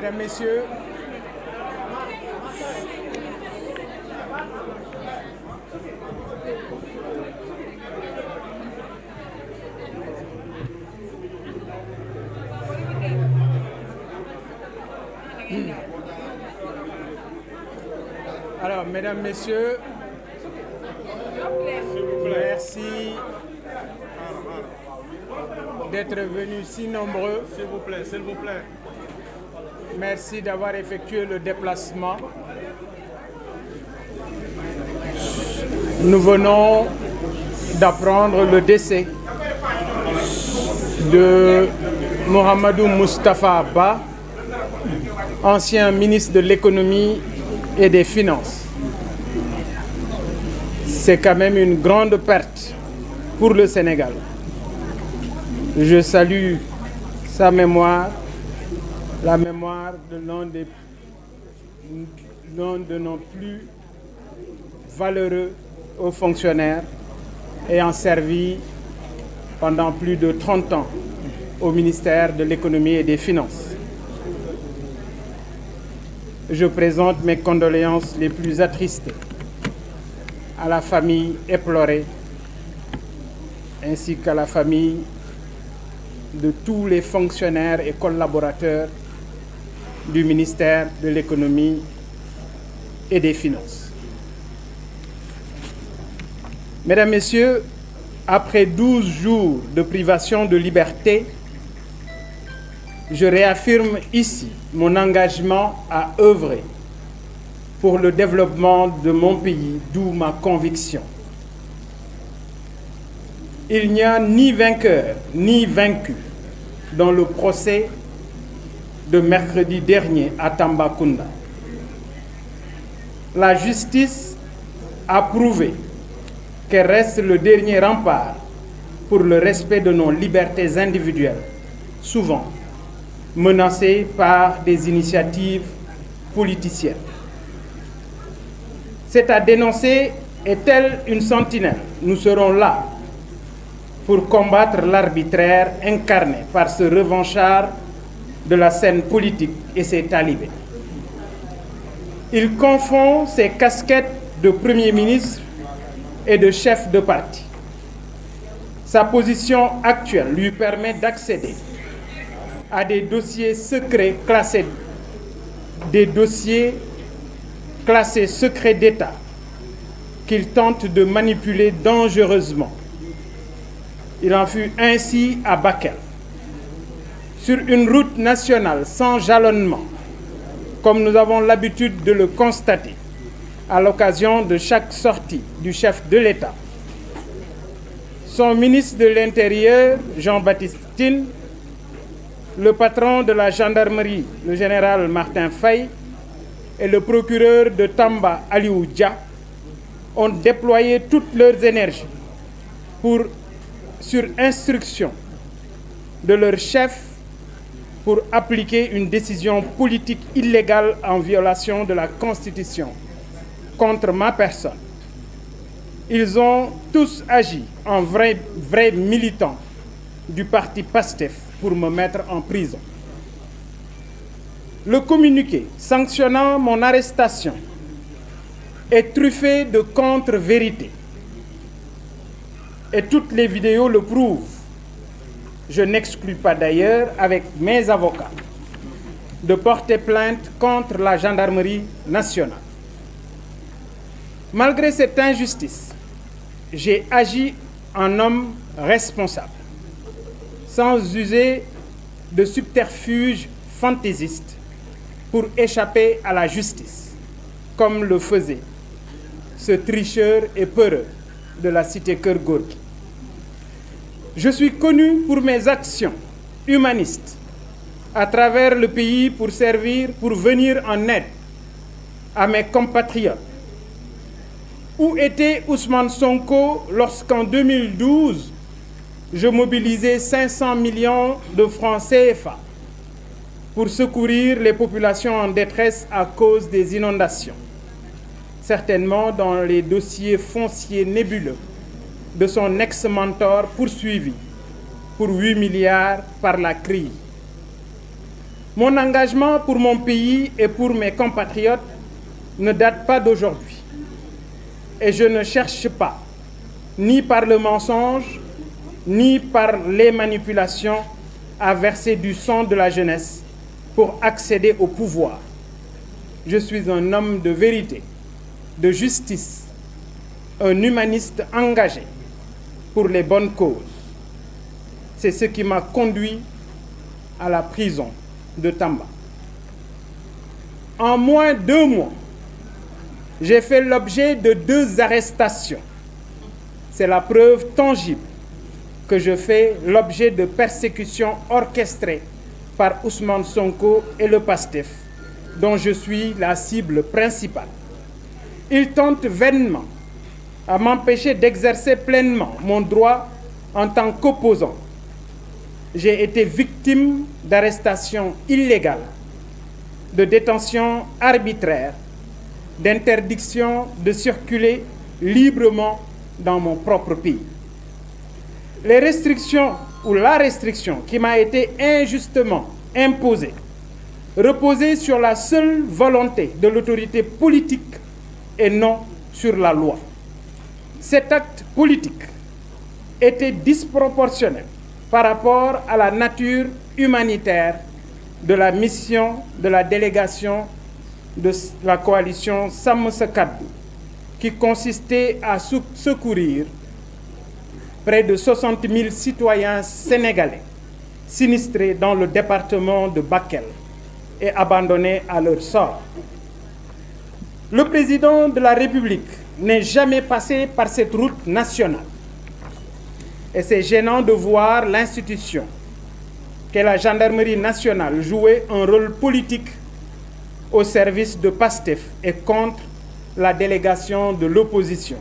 Mesdames, Messieurs, alors, Mesdames, Messieurs, merci d'être venus si nombreux. S'il vous plaît, s'il vous plaît. Merci d'avoir effectué le déplacement. Nous venons d'apprendre le décès de Mohamedou Moustapha Ba, ancien ministre de l'économie et des finances. C'est quand même une grande perte pour le Sénégal. Je salue sa mémoire, la mémoire de l'un de nos plus valeureux hauts fonctionnaires ayant servi pendant plus de 30 ans au ministère de l'économie et des finances. Je présente mes condoléances les plus attristées à la famille éplorée ainsi qu'à la famille de tous les fonctionnaires et collaborateurs du ministère de l'économie et des finances. Mesdames, Messieurs, après 12 jours de privation de liberté, je réaffirme ici mon engagement à œuvrer pour le développement de mon pays, d'où ma conviction. Il n'y a ni vainqueur ni vaincu dans le procès de mercredi dernier à Tambacounda. La justice a prouvé qu'elle reste le dernier rempart pour le respect de nos libertés individuelles, souvent menacées par des initiatives politiciennes. C'est à dénoncer et telle une sentinelle, nous serons là pour combattre l'arbitraire incarné par ce revanchard de la scène politique et ses talibés. Il confond ses casquettes de Premier ministre et de chef de parti. Sa position actuelle lui permet d'accéder à des dossiers secrets classés, des dossiers classés secrets d'État qu'il tente de manipuler dangereusement. Il en fut ainsi à Bakel, sur une route nationale sans jalonnement, comme nous avons l'habitude de le constater à l'occasion de chaque sortie du chef de l'État. Son ministre de l'Intérieur, Jean-Baptiste Tine, le patron de la gendarmerie, le général Martin Faye, et le procureur de Tamba, Aliou Dia, ont déployé toutes leurs énergies sur instruction de leur chef pour appliquer une décision politique illégale en violation de la Constitution contre ma personne. Ils ont tous agi en vrais militants du parti PASTEF pour me mettre en prison. Le communiqué sanctionnant mon arrestation est truffé de contre-vérités. Et toutes les vidéos le prouvent. Je n'exclus pas d'ailleurs, avec mes avocats, de porter plainte contre la gendarmerie nationale. Malgré cette injustice, j'ai agi en homme responsable, sans user de subterfuges fantaisistes pour échapper à la justice, comme le faisait ce tricheur et peureux de la cité Keur Gorgui. Je suis connu pour mes actions humanistes à travers le pays pour venir en aide à mes compatriotes. Où était Ousmane Sonko lorsqu'en 2012, je mobilisais 500 millions de francs CFA pour secourir les populations en détresse à cause des inondations, certainement dans les dossiers fonciers nébuleux de son ex-mentor poursuivi pour 8 milliards par la CRI. Mon engagement pour mon pays et pour mes compatriotes ne date pas d'aujourd'hui. Et je ne cherche pas, ni par le mensonge, ni par les manipulations, à verser du sang de la jeunesse pour accéder au pouvoir. Je suis un homme de vérité, de justice, un humaniste engagé pour les bonnes causes. C'est ce qui m'a conduit à la prison de Tamba. En moins de 2 mois, j'ai fait l'objet de 2 arrestations. C'est la preuve tangible que je fais l'objet de persécutions orchestrées par Ousmane Sonko et le PASTEF, dont je suis la cible principale. Ils tentent vainement à m'empêcher d'exercer pleinement mon droit en tant qu'opposant. J'ai été victime d'arrestations illégales, de détentions arbitraires, d'interdiction de circuler librement dans mon propre pays. Les restrictions ou la restriction qui m'a été injustement imposée reposait sur la seule volonté de l'autorité politique et non sur la loi. Cet acte politique était disproportionné par rapport à la nature humanitaire de la mission de la délégation de la coalition Sàmm Sa Kàddu, qui consistait à secourir près de 60 000 citoyens sénégalais sinistrés dans le département de Bakel et abandonnés à leur sort. Le président de la République n'est jamais passé par cette route nationale. Et c'est gênant de voir l'institution qu'est la gendarmerie nationale jouer un rôle politique au service de PASTEF et contre la délégation de l'opposition,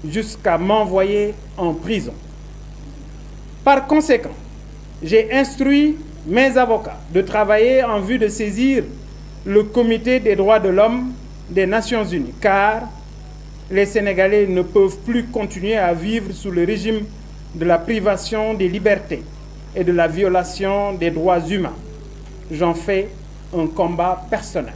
jusqu'à m'envoyer en prison. Par conséquent, j'ai instruit mes avocats de travailler en vue de saisir le Comité des droits de l'homme des Nations Unies, car les Sénégalais ne peuvent plus continuer à vivre sous le régime de la privation des libertés et de la violation des droits humains. J'en fais un combat personnel.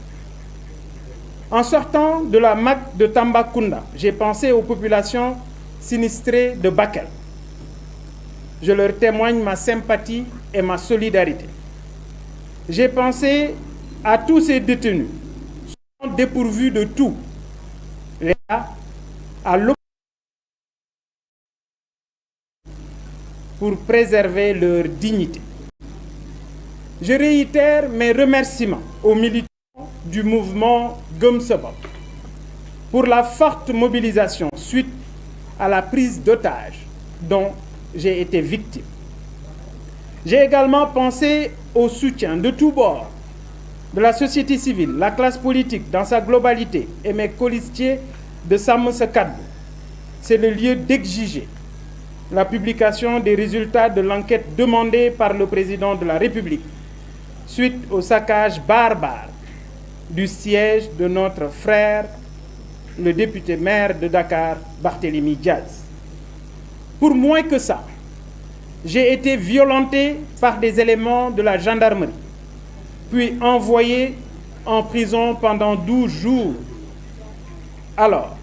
En sortant de la MAC de Tambacounda, j'ai pensé aux populations sinistrées de Bakel. Je leur témoigne ma sympathie et ma solidarité. J'ai pensé à tous ces détenus, qui sont dépourvus de tout, à l'opposition pour préserver leur dignité. Je réitère mes remerciements aux militants du mouvement Gëm Sa Bopp pour la forte mobilisation suite à la prise d'otages dont j'ai été victime. J'ai également pensé au soutien de tous bords de la société civile, la classe politique dans sa globalité et mes colistiers de Sàmm Sa Kàddu. C'est le lieu d'exiger la publication des résultats de l'enquête demandée par le président de la République suite au saccage barbare du siège de notre frère, le député maire de Dakar, Barthélémy Diaz. Pour moins que ça, j'ai été violenté par des éléments de la gendarmerie, puis envoyé en prison pendant 12 jours. Alors,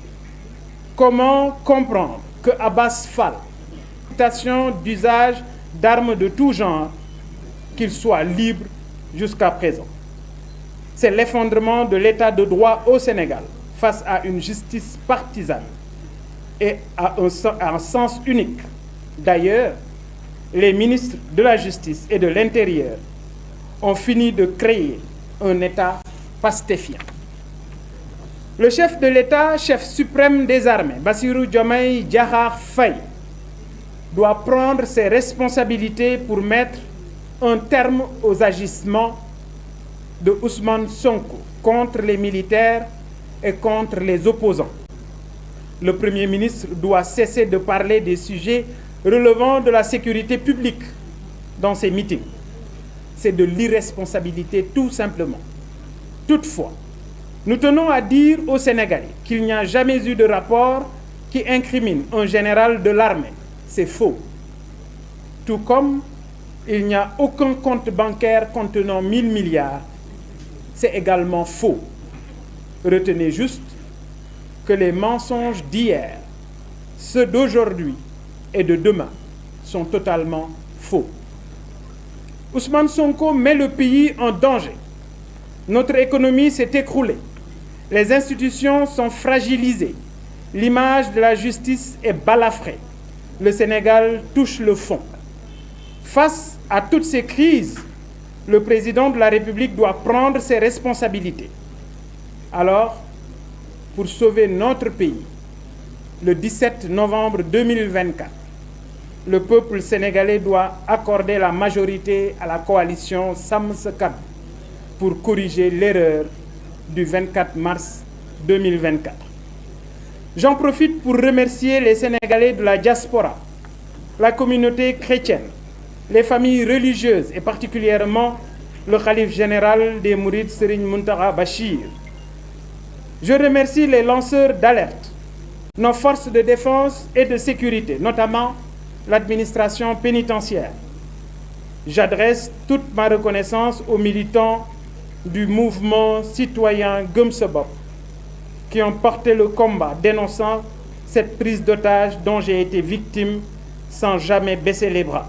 comment comprendre que Abass Fall, d'usage d'armes de tout genre, qu'il soit libre jusqu'à présent? C'est l'effondrement de l'état de droit au Sénégal face à une justice partisane et à un sens unique. D'ailleurs, les ministres de la Justice et de l'Intérieur ont fini de créer un État pastéfien. Le chef de l'État, chef suprême des armées, Bassirou Diomaye Diakhar Faye, doit prendre ses responsabilités pour mettre un terme aux agissements de Ousmane Sonko contre les militaires et contre les opposants. Le Premier ministre doit cesser de parler des sujets relevant de la sécurité publique dans ses meetings. C'est de l'irresponsabilité tout simplement. Toutefois, nous tenons à dire aux Sénégalais qu'il n'y a jamais eu de rapport qui incrimine un général de l'armée. C'est faux. Tout comme il n'y a aucun compte bancaire contenant 1000 milliards, c'est également faux. Retenez juste que les mensonges d'hier, ceux d'aujourd'hui et de demain sont totalement faux. Ousmane Sonko met le pays en danger. Notre économie s'est écroulée. Les institutions sont fragilisées. L'image de la justice est balafrée. Le Sénégal touche le fond. Face à toutes ces crises, le président de la République doit prendre ses responsabilités. Alors, pour sauver notre pays, le 17 novembre 2024, le peuple sénégalais doit accorder la majorité à la coalition Sàmm Sa Kàddu pour corriger l'erreur du 24 mars 2024. J'en profite pour remercier les Sénégalais de la diaspora, la communauté chrétienne, les familles religieuses et particulièrement le khalife général des Mourides Serigne Mountakha Bachir. Je remercie les lanceurs d'alerte, nos forces de défense et de sécurité, notamment l'administration pénitentiaire. J'adresse toute ma reconnaissance aux militants du mouvement citoyen Gëm Sa Bopp qui ont porté le combat dénonçant cette prise d'otage dont j'ai été victime sans jamais baisser les bras.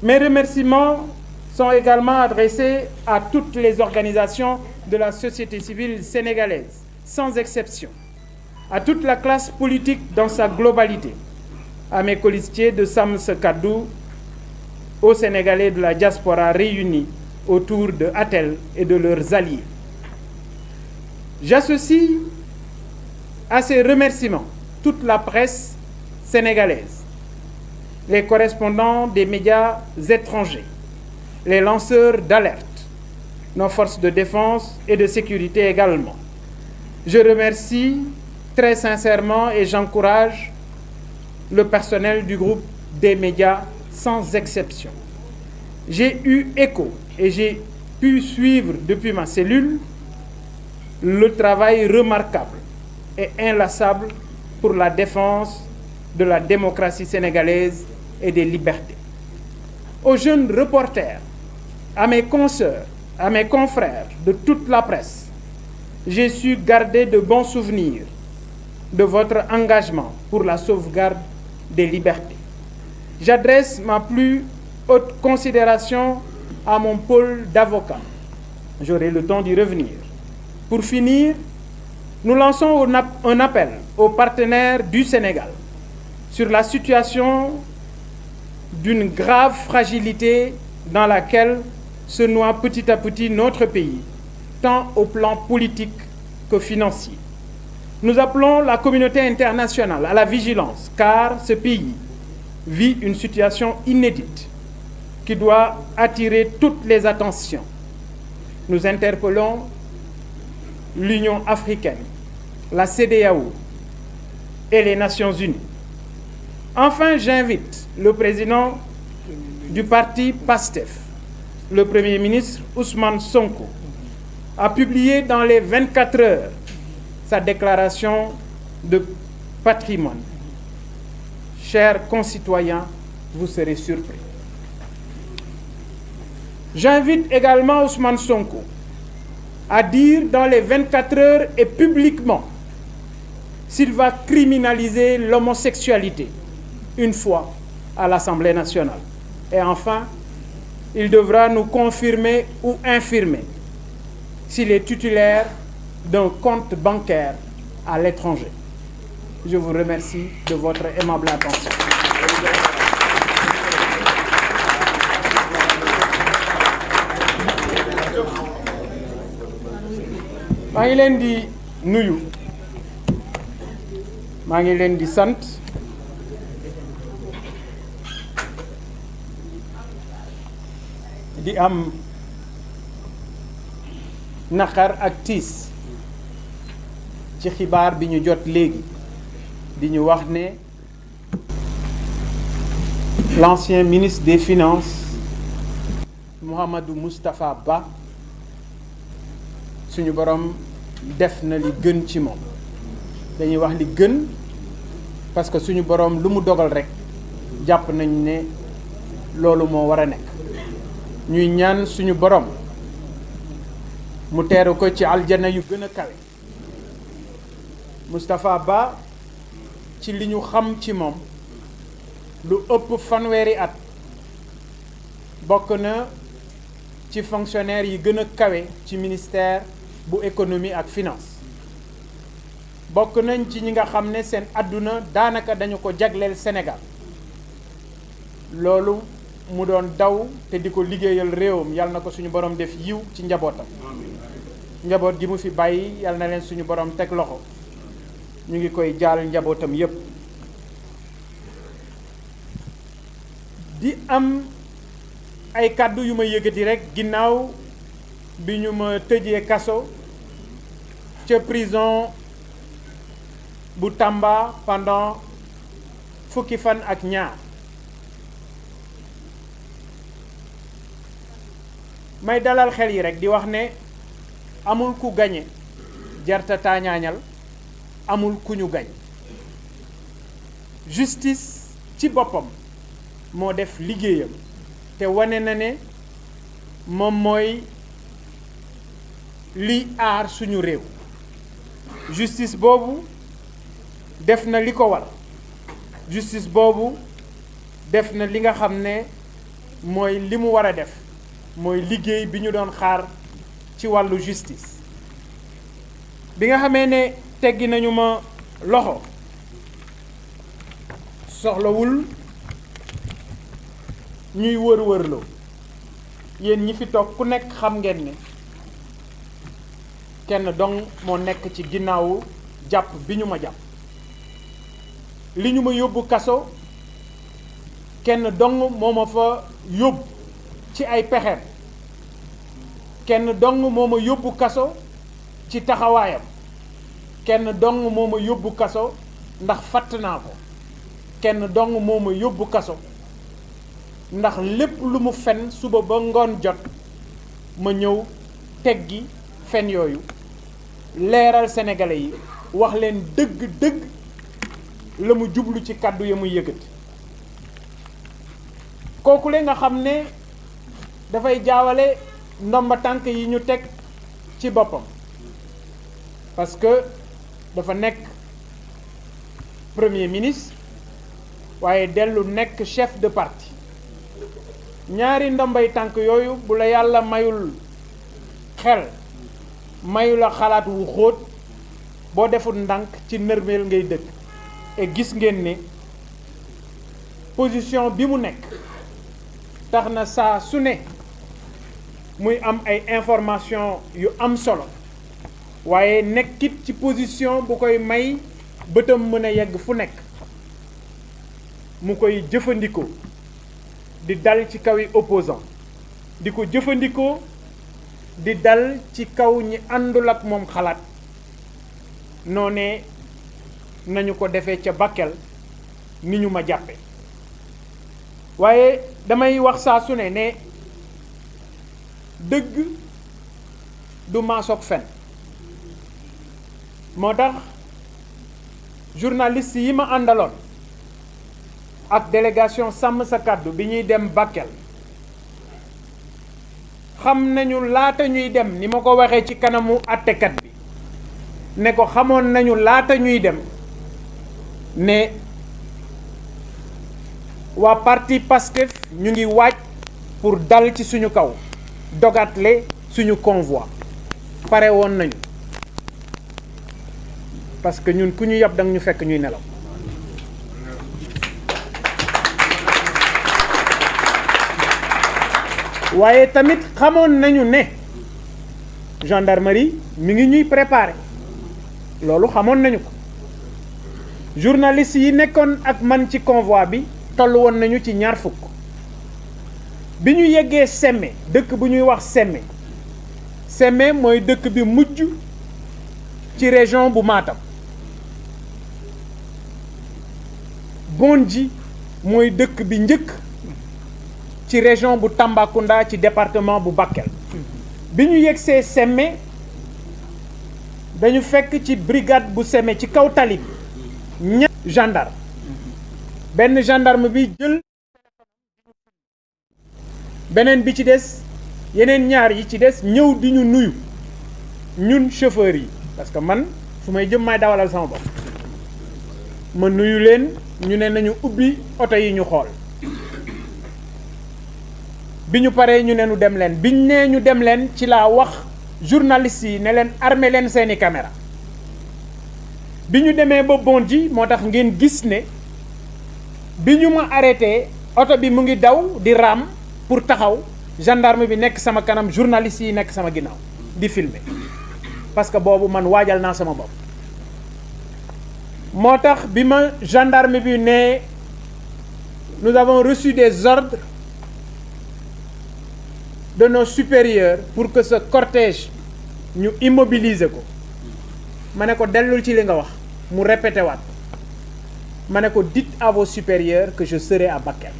Mes remerciements sont également adressés à toutes les organisations de la société civile sénégalaise, sans exception, à toute la classe politique dans sa globalité, à mes colistiers de Sàmm Sa Kàddu, aux Sénégalais de la diaspora réunis autour de ATEL et de leurs alliés. J'associe à ces remerciements toute la presse sénégalaise, les correspondants des médias étrangers, les lanceurs d'alerte, nos forces de défense et de sécurité également. Je remercie très sincèrement et j'encourage le personnel du groupe des médias sans exception. J'ai eu écho et j'ai pu suivre depuis ma cellule le travail remarquable et inlassable pour la défense de la démocratie sénégalaise et des libertés. Aux jeunes reporters, à mes consoeurs, à mes confrères de toute la presse, j'ai su garder de bons souvenirs de votre engagement pour la sauvegarde des libertés. J'adresse ma plus haute considération à mon pôle d'avocats. J'aurai le temps d'y revenir. Pour finir, nous lançons un appel aux partenaires du Sénégal sur la situation d'une grave fragilité dans laquelle se noie petit à petit notre pays, tant au plan politique que financier. Nous appelons la communauté internationale à la vigilance, car ce pays vit une situation inédite qui doit attirer toutes les attentions. Nous interpellons l'Union africaine, la CEDEAO et les Nations unies. Enfin, j'invite le président du parti PASTEF, le Premier ministre Ousmane Sonko, à publier dans les 24 heures sa déclaration de patrimoine. Chers concitoyens, vous serez surpris. J'invite également Ousmane Sonko à dire dans les 24 heures et publiquement s'il va criminaliser l'homosexualité une fois à l'Assemblée nationale. Et enfin, il devra nous confirmer ou infirmer s'il est titulaire d'un compte bancaire à l'étranger. Je vous remercie de votre aimable attention. maa ngi leen di nuyu maa ngi leen di sant di am naqar ak tiis ci xibaar bi ñu jot léegi di ñu wax ne l'ancien ministre des Finances Mouhamadou Moustapha Ba suñu borom def na li gën ci moom. Dañuy wax li gën parce que suñu borom lu mu dogal rek jàpp nañ ne loolu moo war a nekk. ñuy ñaan suñu borom mu teeru ko ci aljana yu gën a kawe. Moustapha Ba ci li ñu xam ci moom lu ëpp fanweeri at bokk na ci fonctionnaire yi gën a kawe ci ministère bu économie ak finance. bokk nañ ci ñi nga xam ne seen àdduna daanaka dañu ko jagleel Sénégal loolu mu doon daw te di ko liggéeyal réewam yal na ko suñu borom def yiw ci njabootam. njaboot gi mu fi bàyyi yal na leen suñu borom teg loxo ñu ngi koy jaal njabootam yépp. di am ay kàddu yu ma yëkkati rekk ginnaaw bi ñu ma tëjee kaso ca prison bu Tamba pendant fukki fan ak ñaar. may dalal xel yi rekk di wax ne amul ku gañe jarta taañaañal, amul ku ñu gañ. justice ci boppam moo def liggéeyam te wane na ne moom mooy liy aar suñu réew. justice boobu def na li ko war. justice boobu def na li nga xam ne mooy li mu war a def, mooy liggéey bi ñu doon xaar ci wàllu justice. bi nga xamee ne teggi nañu ma loxo soxlawul ñuy wër-wërloo. yéen ñi fi toog ku nekk xam ngeen ne kenn dong moo nekk ci ginnaawu jàpp bi ñu ma jàpp. li ñu ma yóbbu kaso kenn dong moo ma fa yóbbu ci ay pexeem. kenn dong moo ma yóbbu kaso ci taxawaayam. kenn dong moo ma yóbbu kaso ndax fatt naa ko. kenn dong moo ma yóbbu kaso ndax lépp lu mu fen suba ba ngoon jot ma ñëw teggi fen yooyu leeral sénégalais yi wax leen dëgg-dëgg la mu jublu ci kàddu ya muy yëkkati. kooku le nga xam ne dafay jaawale ndomba tànk yi ñu teg ci boppam parce que dafa nekk premier ministre waaye dellu nekk chef de parti. ñaari ndombay tànk yooyu bu la yàlla mayul xel mayu la xalaat wu xóot boo deful ndànk ci nërmeel ngay dëkk. et gis ngeen ne position bi mu nekk tax na saa su ne muy am ay information yu am solo waaye nekkit ci position bu koy may bëtam mën a yegg fu nekk mu koy jëfandikoo di dal ci kaw yi opposant di ko jëfandikoo di dal ci kaw ñi àndul ak moom xalaat. noonee nañu ko defee ca Bakel ni ñu ma jàppe. waaye damay wax saa su ne dëgg du maasoog fen. moo tax journaliste yi ma àndaloon ak délégation sàmm sa kàddu bi ñuy dem Bakel xam nañu laata ñuy dem ni ma ko waxee ci kanamu àttekat bi ne ko xamoon nañu laata ñuy dem ne waa parti Pastef ñu ngi waaj pour dal ci suñu kaw dogatle suñu convoi. pare woon nañu parce que ñun ku ñu yab danga ñu fekk ñuy nelaw. waaye tamit xamoon nañu ne gendarmerie mi ngi ñuy préparer loolu xamoon nañu ko. journaliste yi nekkoon ak man ci convoi bi toll woon nañu ci 20 fukk. bi ñu yeggee Semme dëkk bu ñuy wax Semme. Semme mooy dëkk bi mujj ci région bu Matam. Bondji mooy dëkk bi njëkk ci région bu Tambacounda ci département bu Bakel. bi ñu yeggsee Semme dañu fekk ci brigade bu Semme ci kaw tali bi ñetti gendarme. benn gendarme bi beneen bi ci des yeneen ñaar yi ci des ñëw di ñu nuyu ñun chauffeurs yi parce que man fu may jëm may dawalal sama bopp ma nuyu leen ñu ne nañu ubbi oto yi ñu xool bi ñu paree ñu ne ñu dem leen biñ nee ñu dem leen ci laa wax journalistes yi ne leen armé leen seeni caméra bi ñu demee ba Bondy moo tax ngeen gis ne bi ñu ma arrêté oto bi mu ngi daw di raam pour taxaw gendarme bi nekk sama kanam journalistes yi nekk sama ginnaaw di filmer parce que boobu man waajal naa sama bopp moo tax bi ma gendarme bi ne nous avons reçu des ordres de nos supérieurs pour que ce cortège ñu immobiliser ko ma ne ko dellul ci li nga wax mu répété waat ma ne ko dites à vos supérieurs que je serai à Bakel.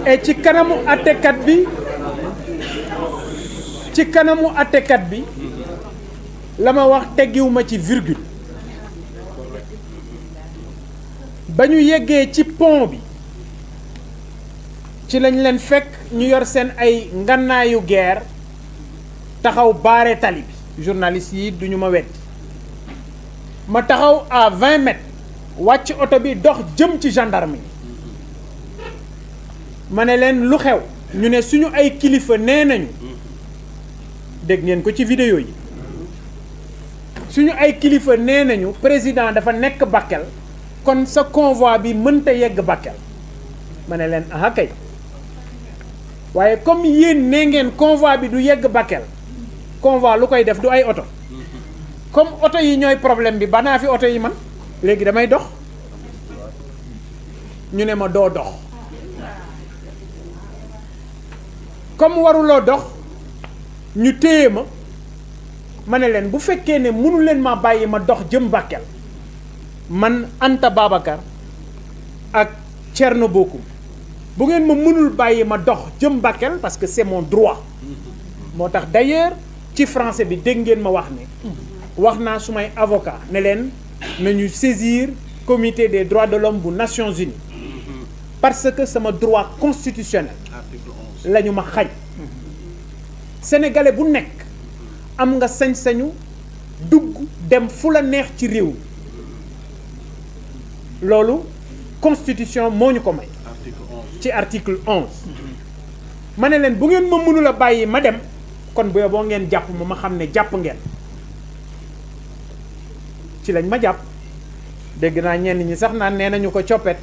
et ci kanamu àttekat bi la ma wax teggiwuma ci virgule ba ñu yeggee ci pont bi ci lañ leen fekk ñu yor seen ay ngannaayu guerre taxaw baare tali bi journalistes yi duñu ma weddi ma taxaw à 20 mètres wàcc oto bi dox jëm ci gendarme yi ma ne leen lu xew ñu ne suñu ay kilifa nee nañu dégg ngeen ko ci vidéo yi suñu ay kilifa nee nañu président dafa nekk Bakel kon sa convoi bi mënta yegg Bakel ma ne leen aha kay waaye comme yéen nee ngeen convoi bi du yegg Bakel convoi lu koy def du ay oto comme oto yi ñooy problème bi banaa fi oto yi man léegi damay dox ñu ne ma doo dox comme waruloo dox ñu téye ma ne leen bu fekkee ne mënu leen ma bàyyi ma dox jëm Bakel man Anta Babacar ak Thierno Bocoum bu ngeen ma mënul bàyyi ma dox jëm Bakel parce que c'est mon droit moo tax d'ailleurs ci français bi dégg ngeen ma wax ne wax naa sumay avocat ne leen nañu saisir comité des droits de l'homme bu Nations Unies parce que sama droit constitutionnel la ñu ma xañ sénégalais bu nekk am nga sañ-sañu dugg dem fu la neex ci réew loolu constitution moo ñu ko may ci article 11 ma ne leen bu ngeen ma mënul a bàyyi ma dem kon boo ngeen jàpp ma xam ne jàpp ngeen ci lañ ma jàpp dégg naa ñenn ñi sax naan nee nañu ko coppet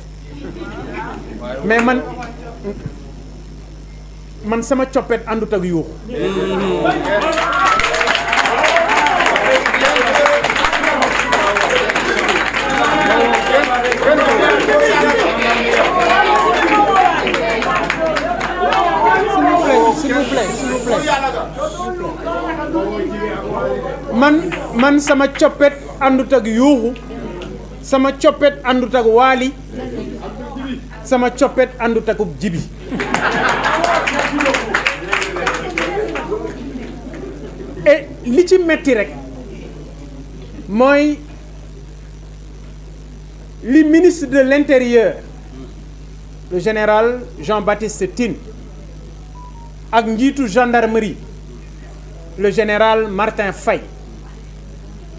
mais man sama coppet àndut ak yuuxu s'il vous plaît man sama coppet àndut ak yuuxu sama coppet àndut ak waali sama coppet àndut ak jibi et li ci metti rek mooy li ministre de l'Intérieur le général Jean-Baptiste Tine ak njiitu gendarmerie le général Martin Faye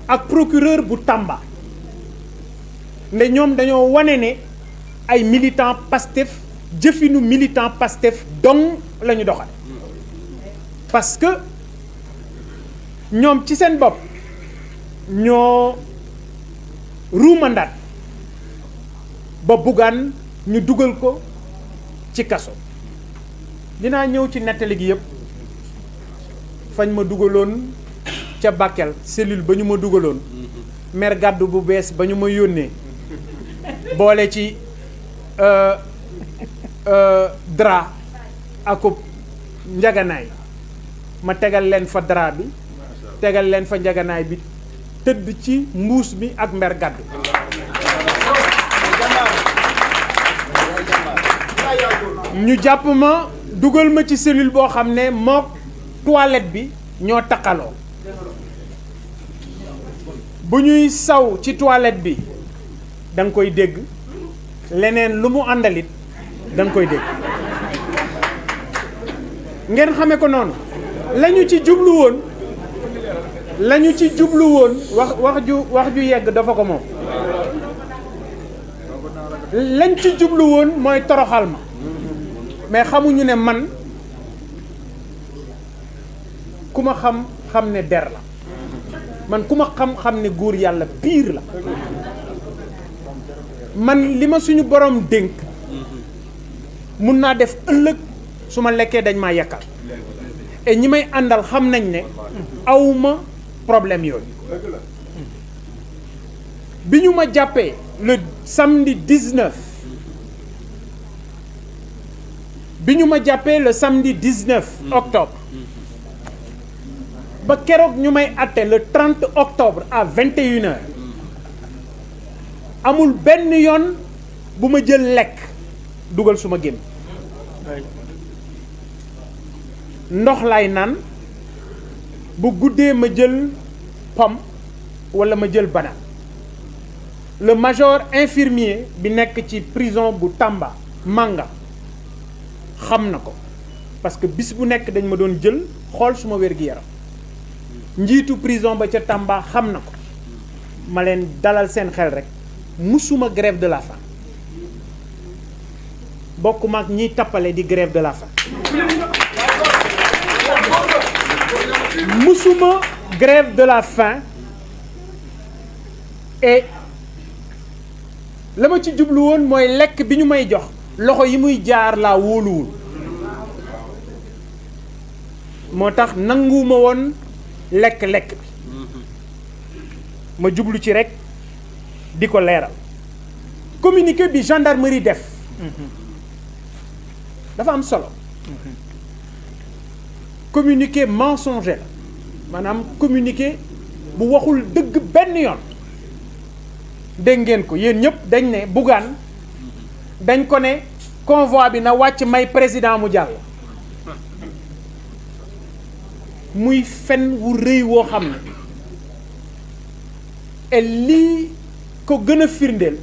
ak procureur bu Tamba ne ñoom dañoo wane ne ay militants Pastef jëfinu militant Pastef dong la ñu doxal parce que ñoom ci seen bopp ñoo ruumandaat ba Bougane ñu dugal ko ci kaso dinaa ñëw ci nettali gi yëpp fañ ma dugaloon ca Bakel cellule ba ñu ma dugaloon mer gàddu bu bees ba ñu ma yónnee boole ci drap akub njaganaay ma tegal leen fa drap bi tegal leen fa njaganaay bi tëdd ci mbuus bi ak mer gàddu ñu jàpp ma dugal ma ci cellule boo xam ne mook toilette bi ñoo taqaloo bu ñuy saw ci toilette bi da nga koy dégg leneen lu mu àndalit da nga koy dégg ngeen xame ko noonu lañu ci jublu woon wax ju yegg dafa ko moom lañ ci jublu woon mooy toroxal ma mais xamuñu ne man ku ma xam ne der la man ku ma xam ne góor yàlla pire la man li ma suñu borom dénk mun naa def ëllëg su ma lekkee dañ maa yekkal et ñi may àndal xam nañ ne awma problème yooyu bi ñu ma jàppee le samedi 19 octobre ba keroog ñu may àtte le 30 octobre à 21h amul benn yoon bu ma jël lekk dugal suma gémm ndox laay naan bu guddee ma jël pomme walla ma jël banane le major infirmier bi nekk ci prison bu Tamba Manga xam na ko parce que bis bu nekk dañ ma doon jël xool suma wér-gi-yaram njiitu prison ba ca Tamba xam na ko ma leen dalal seen xel rek musuma grève de la faim bokkuma ak ñiy tappale di grève de la faim musuma grève de la faim et la ma ci jublu woon mooy lekk bi ñu may jox loxo yi muy jaar laa wóoluwul moo tax nanguwuma woon lekk bi ma jublu ci rek di ko leeral communiqué bi gendarmerie def dafa am solo communiqué mensonger la maanaam communiqué bu waxul dëgg benn yoon dégg ngeen ko yéen ñëpp dañ ne Bougane dañ ko ne convoi bi na wàcc may président mu jàll muy fen wu rëy woo xam ne et lii ko gën a firndeel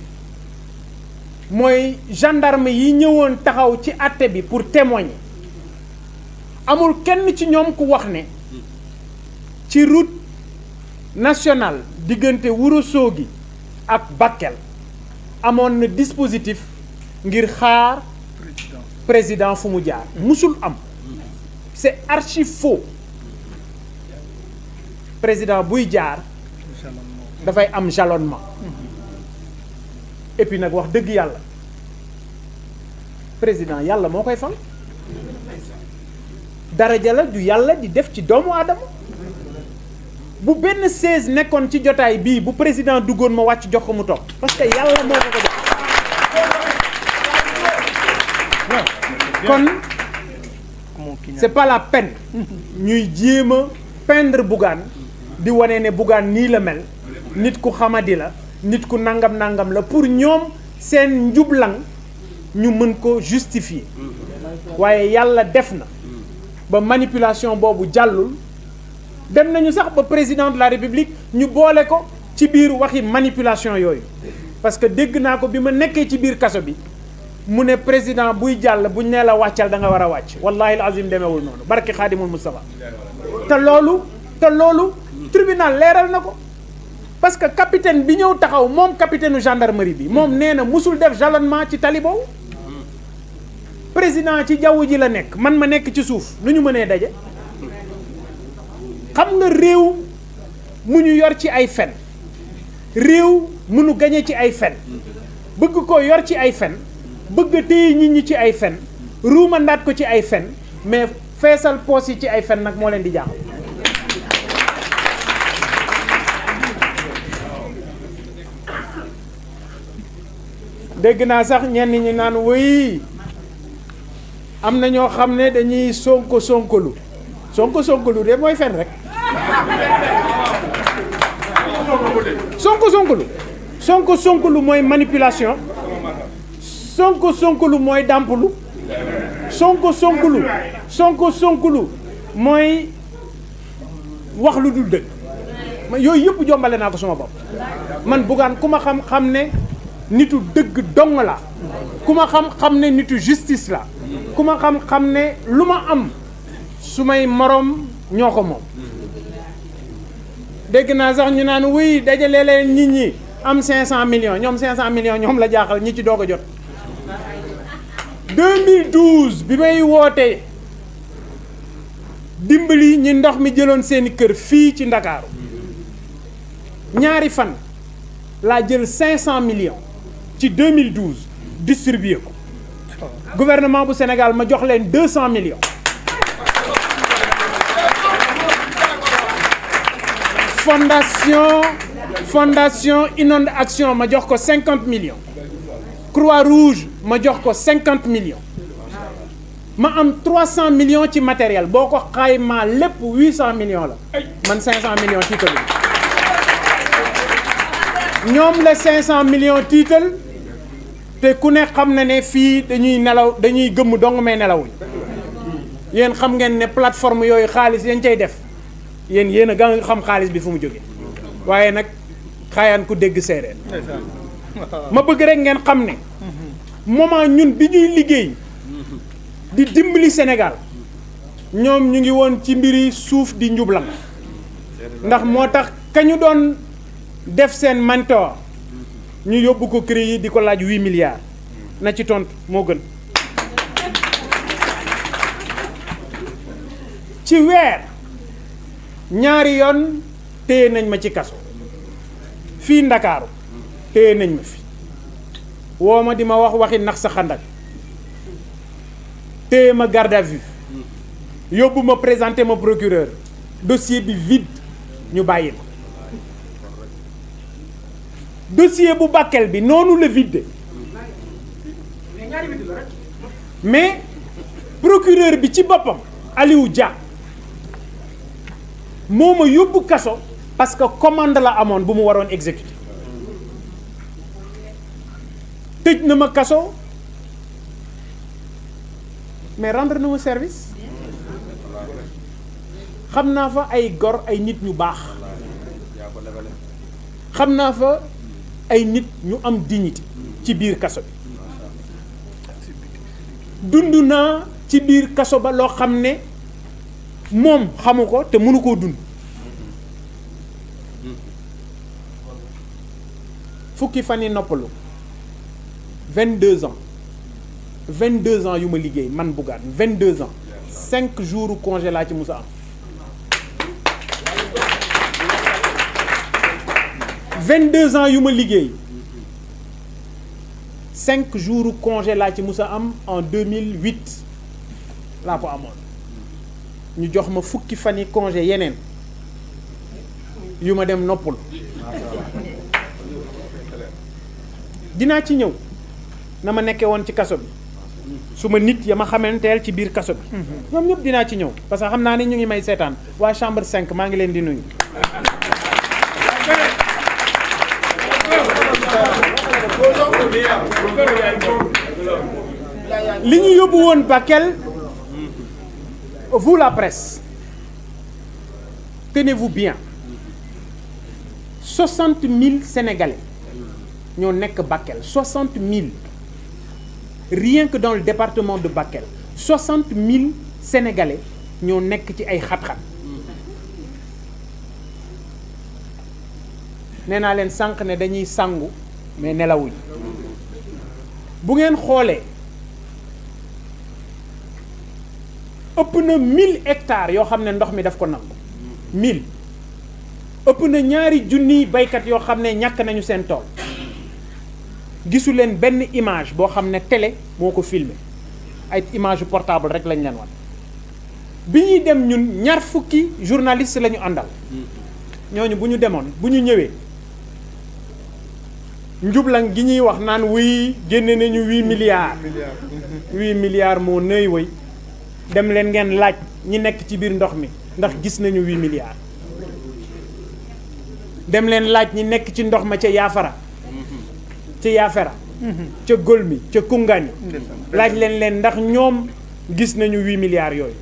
mooy gendarme yi ñëwoon taxaw ci àtte bi pour témoigner amul kenn ci ñoom ku wax ne ci route nationale diggante Ourossogui ak Bakel amoon na dispositif ngir xaar président fu mu jaar musul am c'est archi faux président buy jaar dafay am jalonnement et puis nag wax dëgg yàlla président yàlla moo koy fal daraja la du yàlla di def ci doomu aadama bu benn 16 nekkoon ci jotaay bii bu président duggoon ma wàcc jox ko mu toog parce que yàlla moo ko jox kon c'est pas la peine ñuy jéem a peindre Bougane di wane ne Bougane nii la mel nit ku xamadi la nit ku nangam la pour ñoom seen njublang ñu mën ko justifier waaye yàlla def na ba manipulation boobu jàllul dem nañu sax ba président de la république ñu boole ko ci biir waxi manipulation yooyu parce que dégg naa ko bi ma nekkee ci biir kaso bi mu ne président buy jàll buñ nee la wàccal da nga war a wàcc wallahi al azim demeewul noonu barki xaadimul Mustafa te loolu tribunal leeral na ko parce que capitaine bi ñëw taxaw moom capitaine gendarmerie bi moom nee na musul def jalonnement ci tali boobu président ci jaww ji la nekk man ma nekk ci suuf nu ñu mënee daje xam nga réew mu ñu yor ci ay fen réew mu nu gañe ci ay fen bëgg ko yor ci ay fen bëgg a téye nit ñi ci ay fen ruumandaat ko ci ay fen mais feesal poos yi ci ay fen nag moo leen di jaaxal dégg naa sax ñenn ñi naan wëy am na ñoo xam ne dañuy sonkolu de mooy fen rek sonkolu mooy manipulation sonkolu mooy dàmpulu sonkolu mooy wax lu dul dëgg yooyu yëpp jombale naa ko suma bopp man Bougane ku ma xam ne nitu dëgg dong la ku ma xam ne nitu justice la ku ma xam ne lu ma am su may moroom ñoo ko moom dégg naa sax ñu naan wuy dajale leen nit ñi am 500 millions ñoom 500 millions ñoom la jaaxal ñi ci doog a jot 2012 bi may wootee dimbali ñi ndox mi jëloon seeni kër fii ci Ndakaaru ñaari fan laa jël 500 millions ci 2012 distribué ko gouvernement bu Sénégal ma jox leen 200 millions fondation Inonde Action ma jox ko 50 millions Croix-Rouge ma jox ko 50 millions ma am 300 millions ci matériel boo ko xaymaa lépp 800 millions la man 500 millions tiital ñoom la 500 millions tiital te ku ne xam na ne fii dañuy gëmm dong may nelawuñ yéen xam ngeen ne plateforme yooyu xaalis yañ cay def yéen a nga xam xaalis bi fu mu jógee waaye nag xaayaan ku dégg séeréer ma bëgg rek ngeen xam ne moment ñun bi ñuy liggéey di dimbali Sénégal ñoom ñu ngi woon ci mbiri suuf di njublan ndax moo tax kañu doon def seen mentor ñu yóbbu ko CREI yi di ko laaj 8 milliards na ci tontu moo gën ci weer ñaari yoon téye nañ ma ci kaso fii Ndakaaru téye nañ ma fi woo ma di ma waxi nax sa xandak téye ma garde à vue yóbbu ma présenté ma procureur dossier bi vide ñu bàyyi ma dossier bu Bakel bi noonu la vide mais procureur bi ci boppam Aliou Dia moo ma yóbbu kaso parce que commande la amoon bu mu waroon exécuter tëj na ma kaso mais rendre na ma service xam naa fa ay gor ay nit ñu baax xam naa fa ay nit ñu am dignité ci biir kaso bi dund naa ci biir kaso ba loo xam ne moom xamu ko te mënu koo dund fukki fan yi noppalu 22 ans 22 ans yu ma liggéey man Bougane 22 ans 5 jours congé laa ci musa am 22 ans yu ma liggéey 5 jours congé laa ci musa am en 2008 laa ko amoon ñu jox ma fukki fan yi congé yeneen yu ma dem noppul dinaa ci ñëw na ma nekkee woon ci kaso bi su ma nit ya ma xamanteel ci biir kaso bi ñoom ñëpp dinaa ci ñëw parce que xam naa ne ñu ngi may seetaan waa chambre 5 maa ngi leen di nuyu li ñu yóbbu woon Bakel vous la presse tenez-vous bien 60 000 Sénégalais ñoo nekk Bakel 60 000 rien que dans le département de Bakel 60 000 Sénégalais ñoo nekk ci ay xat-xat nee naa leen sànq ne dañuy sangu mais nelawuñ bu ngeen xoolee ëpp na 1000 hectares yoo xam ne ndox mi daf ko nangu 1000 ëpp na ñaari junniy baykat yoo xam ne ñàkk nañu seen tool gisu leen benn image boo xam ne télé moo ko filmé ay image portable rek lañ leen wan bi ñuy dem ñun ñaar fukki journaliste la ñu àndal ñooñu bu ñu demoon bu ñu ñëwee njublang gi ñuy wax naan wuy génne nañu 8 milliards 8 milliards moo nëy way dem leen ngeen laaj ñi nekk ci biir ndox mi ndax gis nañu 8 milliards dem leen laaj ñi nekk ci ndox ma ca Yaafara ca Yaafara ca Golmi ca Koungani laaj leen ndax ñoom gis nañu 8 milliards yooyu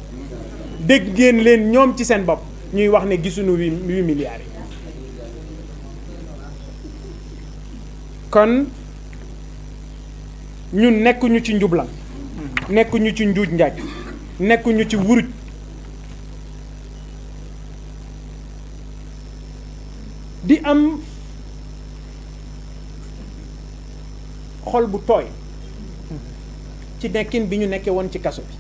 dégg ngeen leen ñoom ci seen bopp ñuy wax ne gisuñu 8 milliards yi kon ñun nekkuñu ci njublan nekkuñu ci njuuj njaaj nekkuñu ci wuruj di am xol bu tooy ci nekkin bi ñu nekkee woon ci kaso bi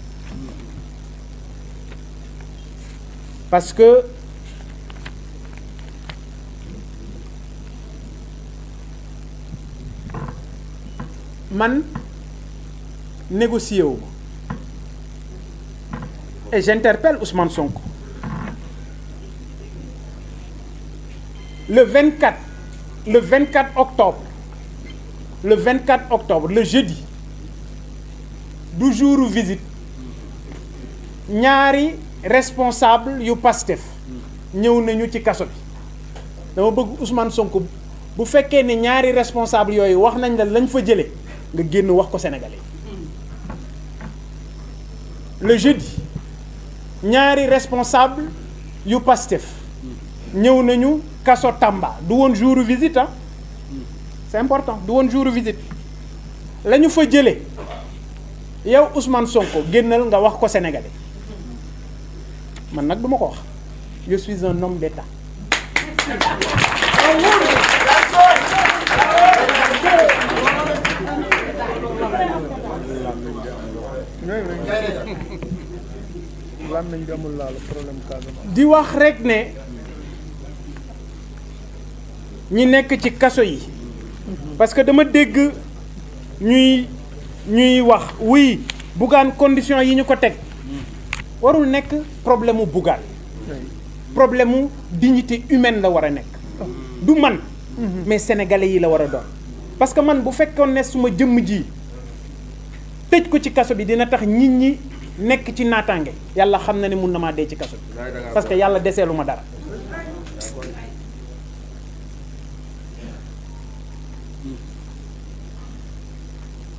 parce que man négocié wu ma et j'interpelle Ousmane Sonko le 24 octobre le jeudi du jour visite ñaari responsable yu Pastef ñëw nañu ci kaso bi dama bëgg Ousmane Sonko bu fekkee ne ñaari responsable yooyu wax nañ la lañ fa jële nga génn wax ko Sénégalais le jeudi ñaari responsable yu Pastef ñëw nañu kaso Tamba du woon jour visite ah c'est important du woon jour visite la ñu fa jële yow Ousmane Sonko génnal nga wax ko Sénégalais man nag du ma ko wax je suis un homme d'État di wax rek ne ñi nekk ci kaso yi parce que dama dégg ñuy wax oui Bougane condition yi ñu ko teg warul nekk problème mu Bougane problème mu dignité humaine la war a nekk du man mais sénégalais yi la war a doon parce que man bu fekkoon ne suma jëmm ji tëj ko ci kaso bi dina tax nit ñi nekk ci naataange yàlla xam na ne mun na maa dee ci kaso bi parce que yàlla deseelu ma dara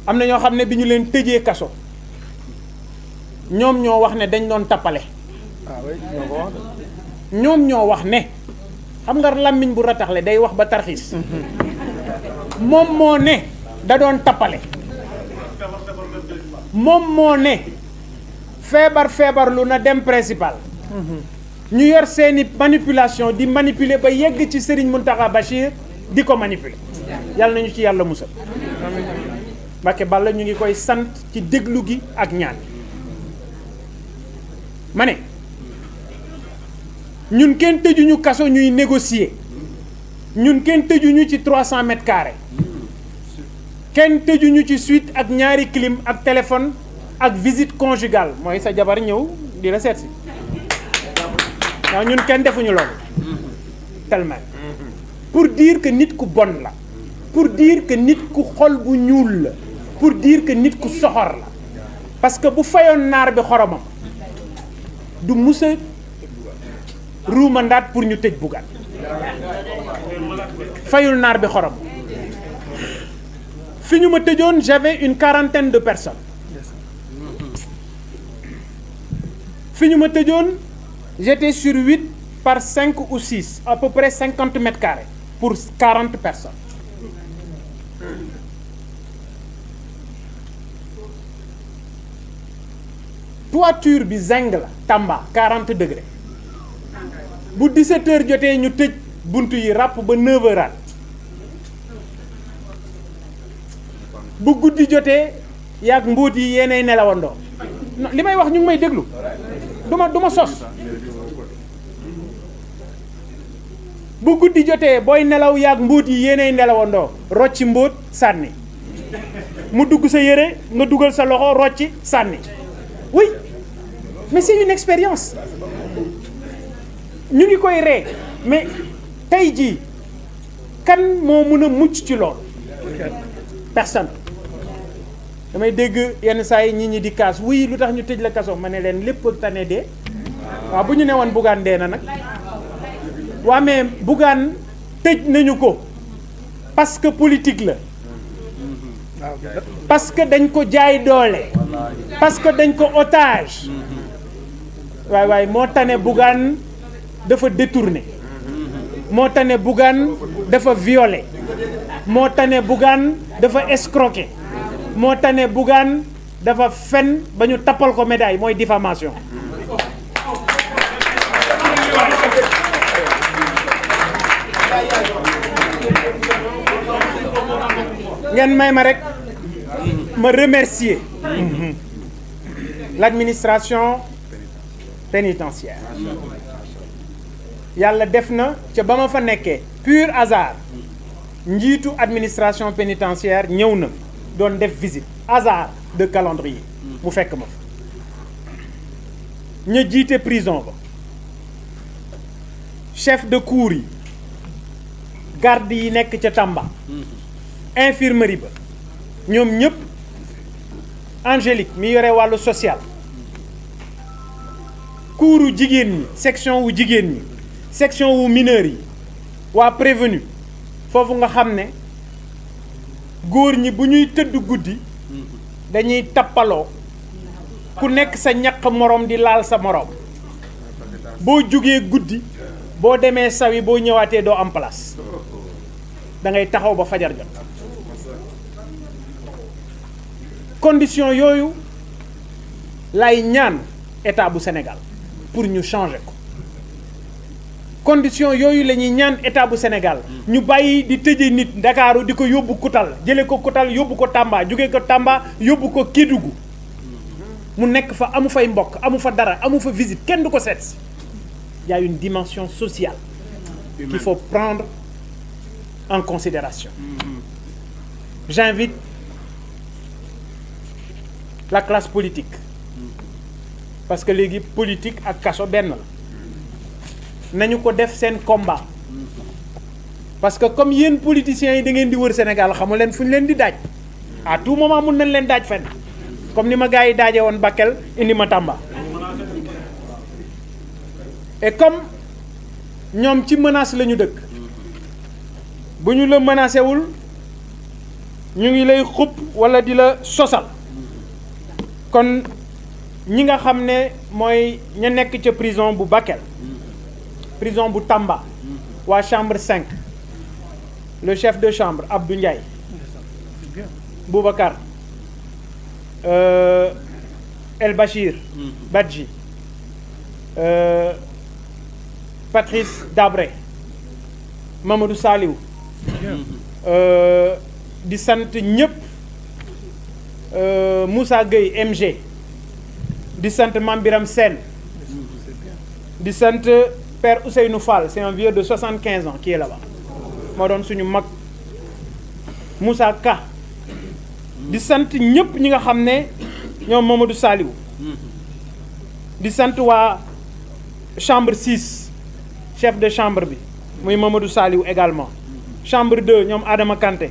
am na ñoo xam ne bi ñu leen tëjee kaso ñoom ñoo wax ne dañ doon tappale ñoom ñoo wax ne xam nga làmmiñ bu rataxle day wax ba tarxiis moom moo ne da doon tappale moom moo ne feebar lu na dem principal ñu yor seeni manipulation di manipuler ba yegg ci Serigne Mountakha Bachir di ko manipuler yàlla nañu ci yàlla musal Mbacké Balla ñu ngi koy sant ci déglu gi ak ñaan ma ne ñun kenn tëjuñu kaso ñuy négocier ñun kenn tëjuñu ci 300 mètres carrés kenn tëjuñu ci suite ak ñaari clim ak téléphone ak visite conjugale mooy sa jabar ñëw di la seet si waaw ñun kenn defuñu loolu tellement pour dire que nit ku bon la pour dire que nit ku xol bu ñuul la pour dire que nit ku soxor la parce que bu fayoon naar bi xoromam du musa ruumandaat pour ñu tëj Bougane fayul naar bi xorom fi ñu ma tëjoon j'avais une quarantaine de personnes fi ñu ma tëjoon j'étais sur 8 par 5 ou 6 à peu près 50 mètres carrés pour 40 personnes toiture bi zinc la Tamba 40 degrés bu 17 heures jotee ñu tëj buntu yi ràpp ba 9 heures bu guddi jotee yaag mbóot yi yéenay nelawandoo li may wax ñu ngi may déglu du ma sos bu guddi jotee booy nelaw yaag mbóot yi yéenay nelawandoo rocci mbóot sànni mu dugg sa yére nga dugal sa loxo rocci sànni oui mais c'est une expérience ñu ngi koy ree mais tey jii kan moo mën a mucc ci loolu personne damay dégg yenn saa yi nit ñi di kaas wuy lu tax ñu tëj la kaso ma ne leen lépp tane dee waaw bu ñu ne woon Bougane dee na nag waa mais Bougane tëj nañu ko parce que politique la parce que dañ ko jaay doole parce que dañ ko otage waay moo tane Bougane dafa détourné moo tane Bougane dafa violé moo tane Bougane dafa escroqué moo tane Bougane dafa fen ba ñu tappal ko médaille mooy diffamation ngeen may ma rek ma remercier l'administration pénitentiaire yàlla def na ca ba ma fa nekkee pur hasard njiitu administration pénitentiaire ñëw na doon def visite hasard de calendrier mu fekk ma fa ña jiite prison ba chef de cour yi garde yi nekk ca Tamba infirmerie ba ñoom ñëpp Angélique mi yore wàllu social couru jigéen ñi section wu jigéen ñi section wu mineurs yi waa prévenu foofu nga xam ne góor ñi bu ñuy tëdd guddi dañuy tappaloo ku nekk sa ñaq moroom di laal sa moroom boo jógee guddi boo demee sawi boo ñëwaatee doo am place da ngay taxaw ba fajar jot condition yooyu lay ñaan état bu Sénégal pour ñu changer ko condition yooyu la ñuy ñaan état bu Sénégal ñu bàyyi di tëje nit Ndakaaru di ko yóbbu Koutal jële ko Koutal yóbbu ko Tamba jóge ko Tamba yóbbu ko Kédougou mu nekk fa amu fay mbokk amu fa dara amu fa visite kenn du ko seet si y a une dimension sociale qu'il faut prendre en considération j'invite la classe politique parce que léegi politique ak kaso benn la nañu ko def seen combat parce que comme yéen politiciens yi da ngeen di wër Sénégal xamu leen fu ñu leen di daaj à tout moment mun nañ leen daaj fenn comme ni ma gars yi daajee woon Bakel indi ma Tamba et comme ñoom ci menace la ñu dëkk bu ñu la menacé wul ñu ngi lay xupp walla di la sosal kon ñi nga xam ne mooy ña nekk ca prison bu Bakel prison bu Tamba waa chambre 5 le chef de chambre Abdou Ndiaye Boubacar El Bachir Badji Patrice Dabré Mamadou Saliou di sant ñëpp Moussa Gueye MG di sant Mame Biram Sène di sant Père Ousseynou Fall c'est un vieux de 75 ans qui est là-bas moo doon suñu mag Moussa Ka di sant ñëpp ñi nga xam ne ñoom Mamadou Saliou di sant waa chambre 6 chef de chambre bi muy Mamadou Saliou également chambre 2 ñoom Adama Kanté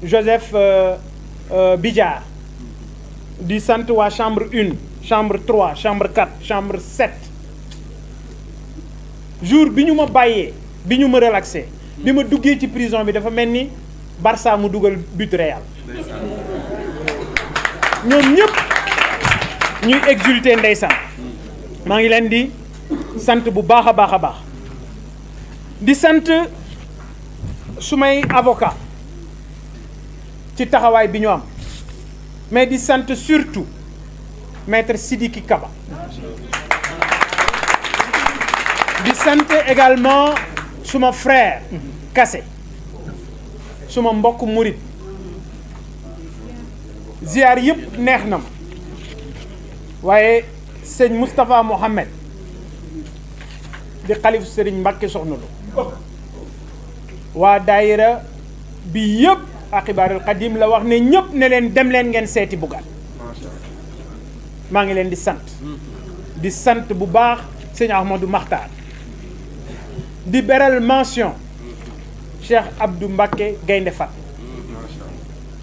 Joseph Bidjar di sant waa chambre 1 chambre 3 chambre 4 chambre 7 jour bi ñu ma bàyyee bi ñu ma relaxé bi ma duggee ci prison bi dafa mel ni Barça mu dugal but Real ñoom ñëpp ñuy exulté ndeysaan maa ngi leen di sant bu baax a baax a baax di sant sumay avocat ci taxawaay bi ñu am mais di sant surtout maître Sidiki Kaba di sant également suma frère Kassé suma mbokk murit ziar yëpp neex na ma waaye sëñ Moustapha Mohamed di xalif Sëriñ Mbàkke Soxna Lo waa daayira bi yëpp Axibaarul Xadim la wax ne ñëpp ne leen dem leen ngeen seeti Bougane maa ngi leen di sant bu baax sëñ Ahmadou Makhtar di beral mention Cheikh Abdou Mbacké Gaynde Fat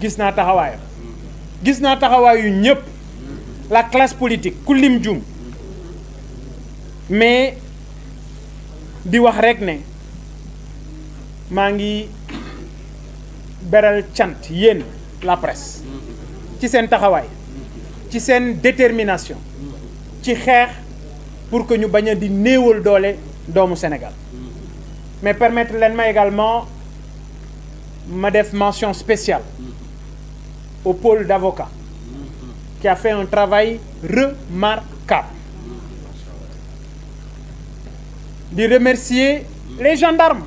gis naa taxawaayam gis naa taxawaayu ñëpp la classe politique ku lim jum mais di wax rek ne maa ngi beral cant yéen la presse ci seen taxawaay ci seen détermination ci xeex pour que ñu bañ a di néewal doole doomu Sénégal mais permettre leen également ma def mention spéciale au pôle d'avocats qui a fait un travail remarquable. De remercier les gendarmes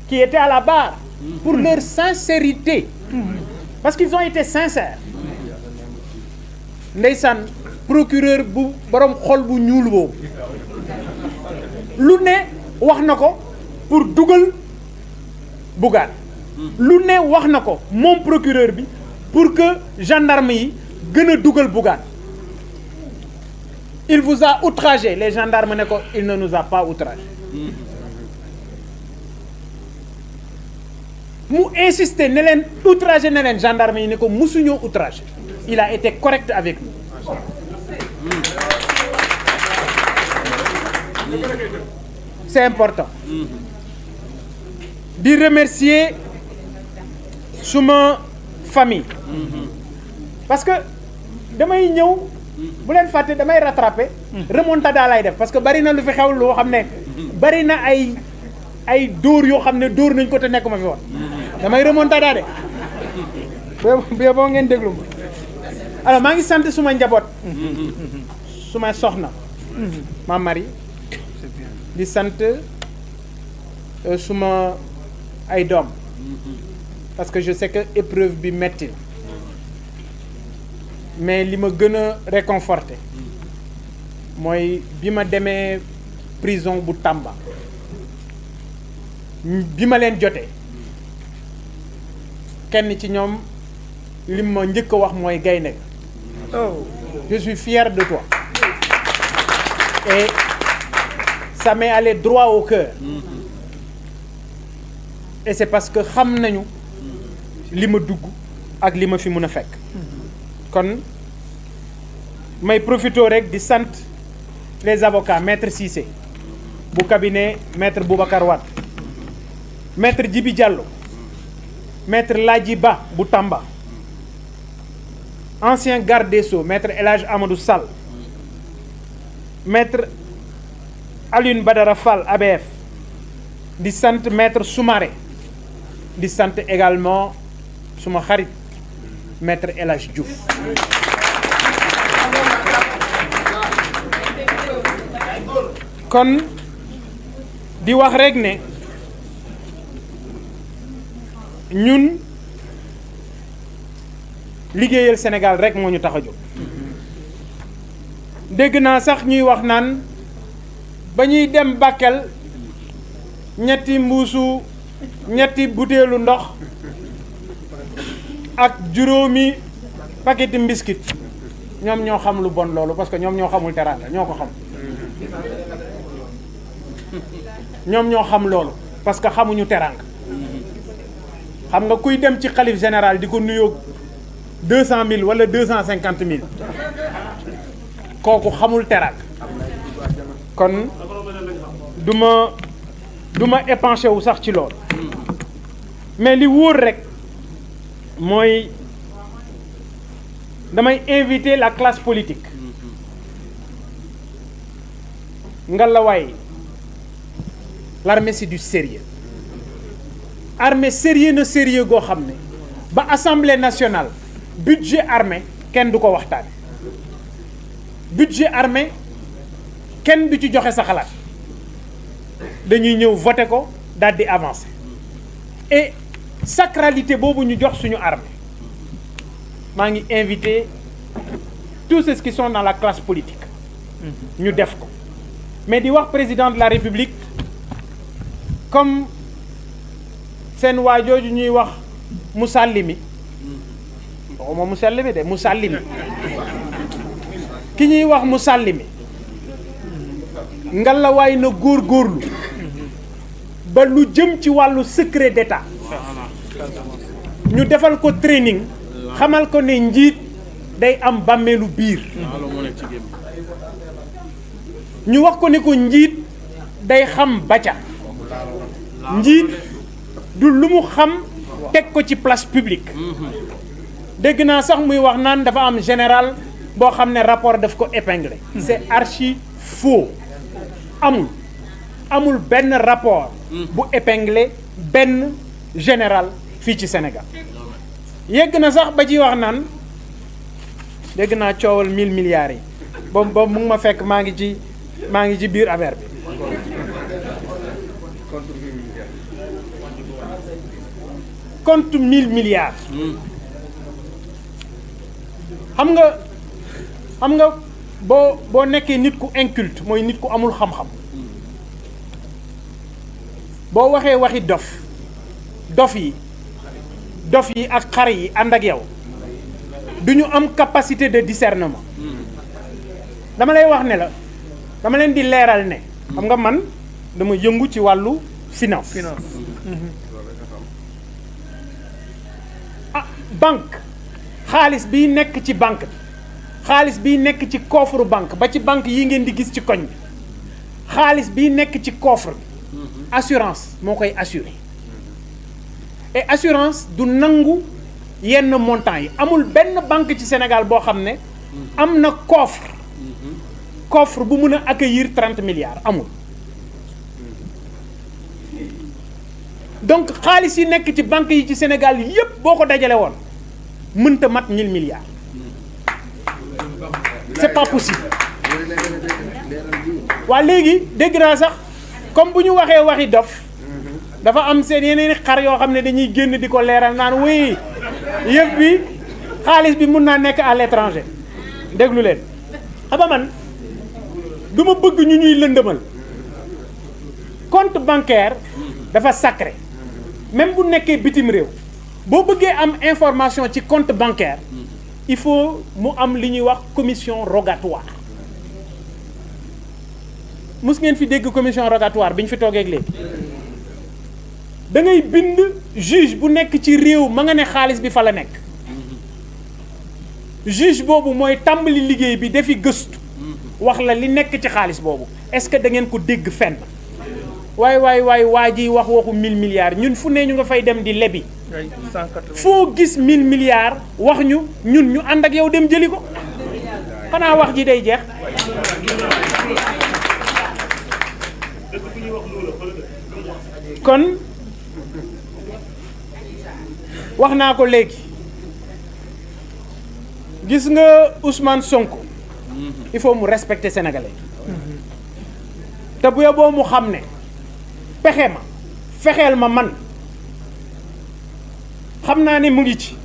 qui étaient à la barre pour leur sincérité, parce qu'ils ont été sincères. Ndeysaan procureur bu borom xol bu ñuul boobu lu ne wax na ko pour dugal Bougane, lu ne wax na ko moom procureur bi pour que gendarme yi gën a dugal Bougane. Il vous a outragé, les gendarmes ne ko il ne nous a pas outragé. mu insister ne leen outragé ne leen gendarme yi ne ko musuñoo outragé. Il a été correct avec nous. C'est important. Di remercier suma famille. Parce que damay ñëw bu leen fàtte damay rattraper remontada lay def parce que bari na lu fi xew loo xam ne bari na ay dóor yoo xam ne dóor nañ ko te nekk ma fi woon damay remontada de bee boo ngeen déglu ma alors maa ngi sant suma njaboot suma soxna ma mari di sant suma ay doom parce que je sais que épreuve bi metti na mais li ma gën a réconforté mooy bi ma demee prison bu Tamba bi ma leen jotee kenn ci ñoom li ma njëkk a wax mooy gaynde ga je suis fier de toi et ça m'est allé droit au cœur et c'est parce que xam nañu li ma dugg ak li ma fi mën a fekk kon may profito rek di sant les avocats maître Cissé bu cabinet maître Boubacar Wade maître Djibi Diallo maître Ladji Ba bu Tamba ancien garde des Sceaux maître El Hadj Amadou Sall maître Alioune Badara Fall ABF di sant maître Soumaré di sant également suma xarit maître El Hadj Diouf kon di wax rek ne ñun liggéeyal Sénégal rek moo ñu tax a jóg dégg naa sax ñuy wax naan ba ñuy dem Bakel ñetti butéelu ndox ak juróomi paqueti biscuit ñoom ñoo xam lu bon loolu parce que ñoom ñoo xamul teraanga ñoo ko xam ñoom ñoo xam loolu parce que xamuñu teraanga xam nga kuy dem ci xalif général di ko nuyoo 200 000 wala 250 000 kooku xamul teraanga kon du ma épanché wu sax ci loolu mais li wóor rek mooy damay inviter la classe politique ngalawaay l'armée c'est du sérieux armée sérieux na sérieux goo xam ne ba assemblée nationale budget armée kenn du ko waxtaane budget armée kenn du ci joxe sa xalaat dañuy ñëw voter ko daal di avancer et sacralité boobu ñu jox suñu armée maa ngi invité tous ceux qui sont dans la classe politique ñu def ko mais di wax président de la république comme seen waajooju ñuy wax Musallimi waxuma Musallimi de Musallimi ki ñuy wax Musallimi ngalawaay na góorgóorlu ba lu jëm ci wàllu secret d'état ñu defal ko training xamal ko ne njiit day am bàmmeelu biir ñu wax ko ne ko njiit day xam bacca njiit du lu mu xam teg ko ci place publique dégg naa sax muy wax naan dafa am général boo xam ne rapport daf ko épinglé c'est archi faux amul benn rapport bu épinglé benn général fii ci Sénégal yegg na sax ba ci wax naan dégg naa coowal 1000 milliards yi boobu mu ngi ma fekk maa ngi ci biir affaire bi compte 1000 milliards xam nga boo nekkee nit ku inculte mooy nit ku amul xam-xam boo waxee waxi dof yi ak xar yi ànd ak yow du ñu am capacité de discernement dama lay wax ne la dama leen di leeral ne xam nga man dama yëngu ci wàllu finance banque xaalis biy nekk ci banque bi xaalis biy nekk ci coffre banque ba ci banque yi ngeen di gis ci koñ bi xaalis biy nekk ci coffre bi assurance moo koy assuré et assurance du nangu yenn montant yi amul benn banque ci Sénégal boo xam ne am na coffre bu mun a accueillir 30 milliards amul donc xaalis yi nekk ci banque yi ci Sénégal yépp boo ko dajale woon mënta mat 1000 milliards c'est pas possible waa léegi dégg naa sax comme bu ñu waxee waxi dof dafa am seen yeneen xar yoo xam ne dañuy génn di ko leeral naan oui yëf bi xaalis bi mun naa nekk à l'étranger déglu leen xaba man du ma bëgg ñu ñuy lëndëmal compte bancaire dafa sacré même bu nekkee bitim réew boo bëggee am information ci compte bancaire il faut mu am li ñuy wax commission rogatoire mus ngeen fi dégg commission rogatoire bi ñu fi toogee ak léegi da ngay bind juge bu nekk ci réew ma nga ne xaalis bi fa la nekk juge boobu mooy tàmbali liggéey bi dafi gëstu wax la li nekk ci xaalis boobu est-ce que da ngeen ko dégg fenn waay waa ji wax waxu 1000 milliards ñun fu ne ñu nga fay dem di lebi foo gis 1000 milliards wax ñun ñu ànd ak yow dem jëli ko xanaa wax ji day jeex kon wax naa ko léegi gis nga Ousmane Sonko il faut mu respecter sénégalais te bu yeboo mu xam ne fexeel ma man xam naa ne mu ngi ci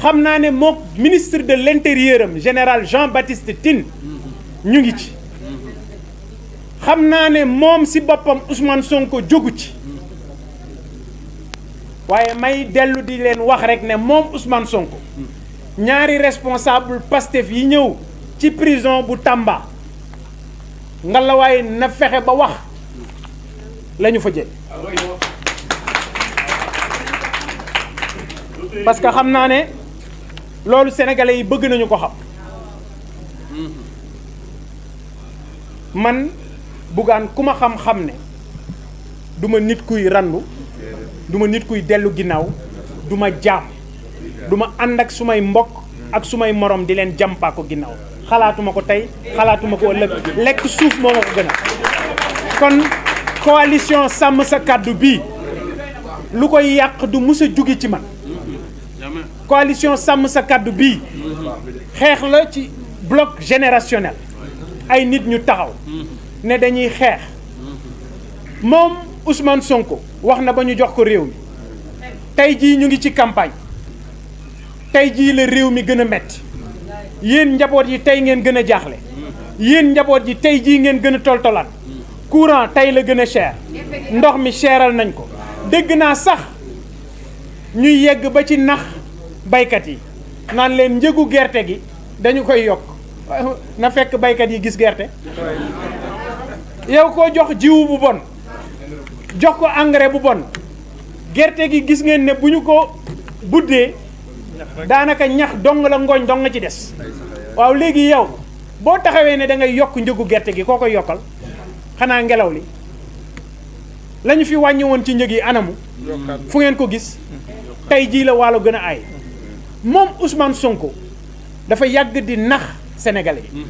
xam naa ne moom ministre de l'intérieur am général Jean-Baptiste Tine ñu ngi ci xam naa ne moom si boppam Ousmane Sonko jógu ci waaye may dellu di leen wax rek ne moom Ousmane Sonko ñaari responsable Pastef yi ñëw ci prison bu Tamba ngalawaay na fexe ba wax la ñu fa jël parce que xam naa ne loolu sénégalais yi bëgg nañu ko xam man Bougane ku ma xam-xam ne du ma nit kuy randu du ma nit kuy dellu ginnaaw du ma jaam du ma ànd ak sumay mbokk ak sumay morom di leen jàmpaa ko ginnaaw xalaatuma ko tey xalaatuma ko ëllëg lekk suuf moo ma ko gën a kon coalition sàmm sa kàddu bii lu koy yàq du mus a jóge ci man coalition sàmm sa kàddu bii xeex la ci bloc générationnel ay nit ñu taxaw ne dañuy xeex moom Ousmane Sonko wax na ba ñu jox ko réew mi tey jii ñu ngi ci campagne tey jii la réew mi gën a metti yéen njaboot yi tey ngeen gën a jaaxle yéen njaboot yi tey jii ngeen gën a toltolaan courant tey la gën a cher ndox mi cheral nañ ko dégg naa sax ñuy yegg ba ci nax baykat yi naan leen njëgu gerte gi dañu koy yokk na fekk baykat yi gis gerte yow koo jox jiwu bu bon jox ko engrais bu bon gerte gi gis ngeen ne bu ñu ko buddee daanaka ñax dong la ngooñ dong nga ci des waaw léegi yow boo taxawee ne da ngay yokk njëgu gerte gi koo koy yokkal xanaa ngelaw li lañu fi wàññi woon ci njëg yi anamu fu ngeen ko gis tey jii la waalo gën a aay moom Ousmane Sonko dafa yàgg di nax sénégalais yi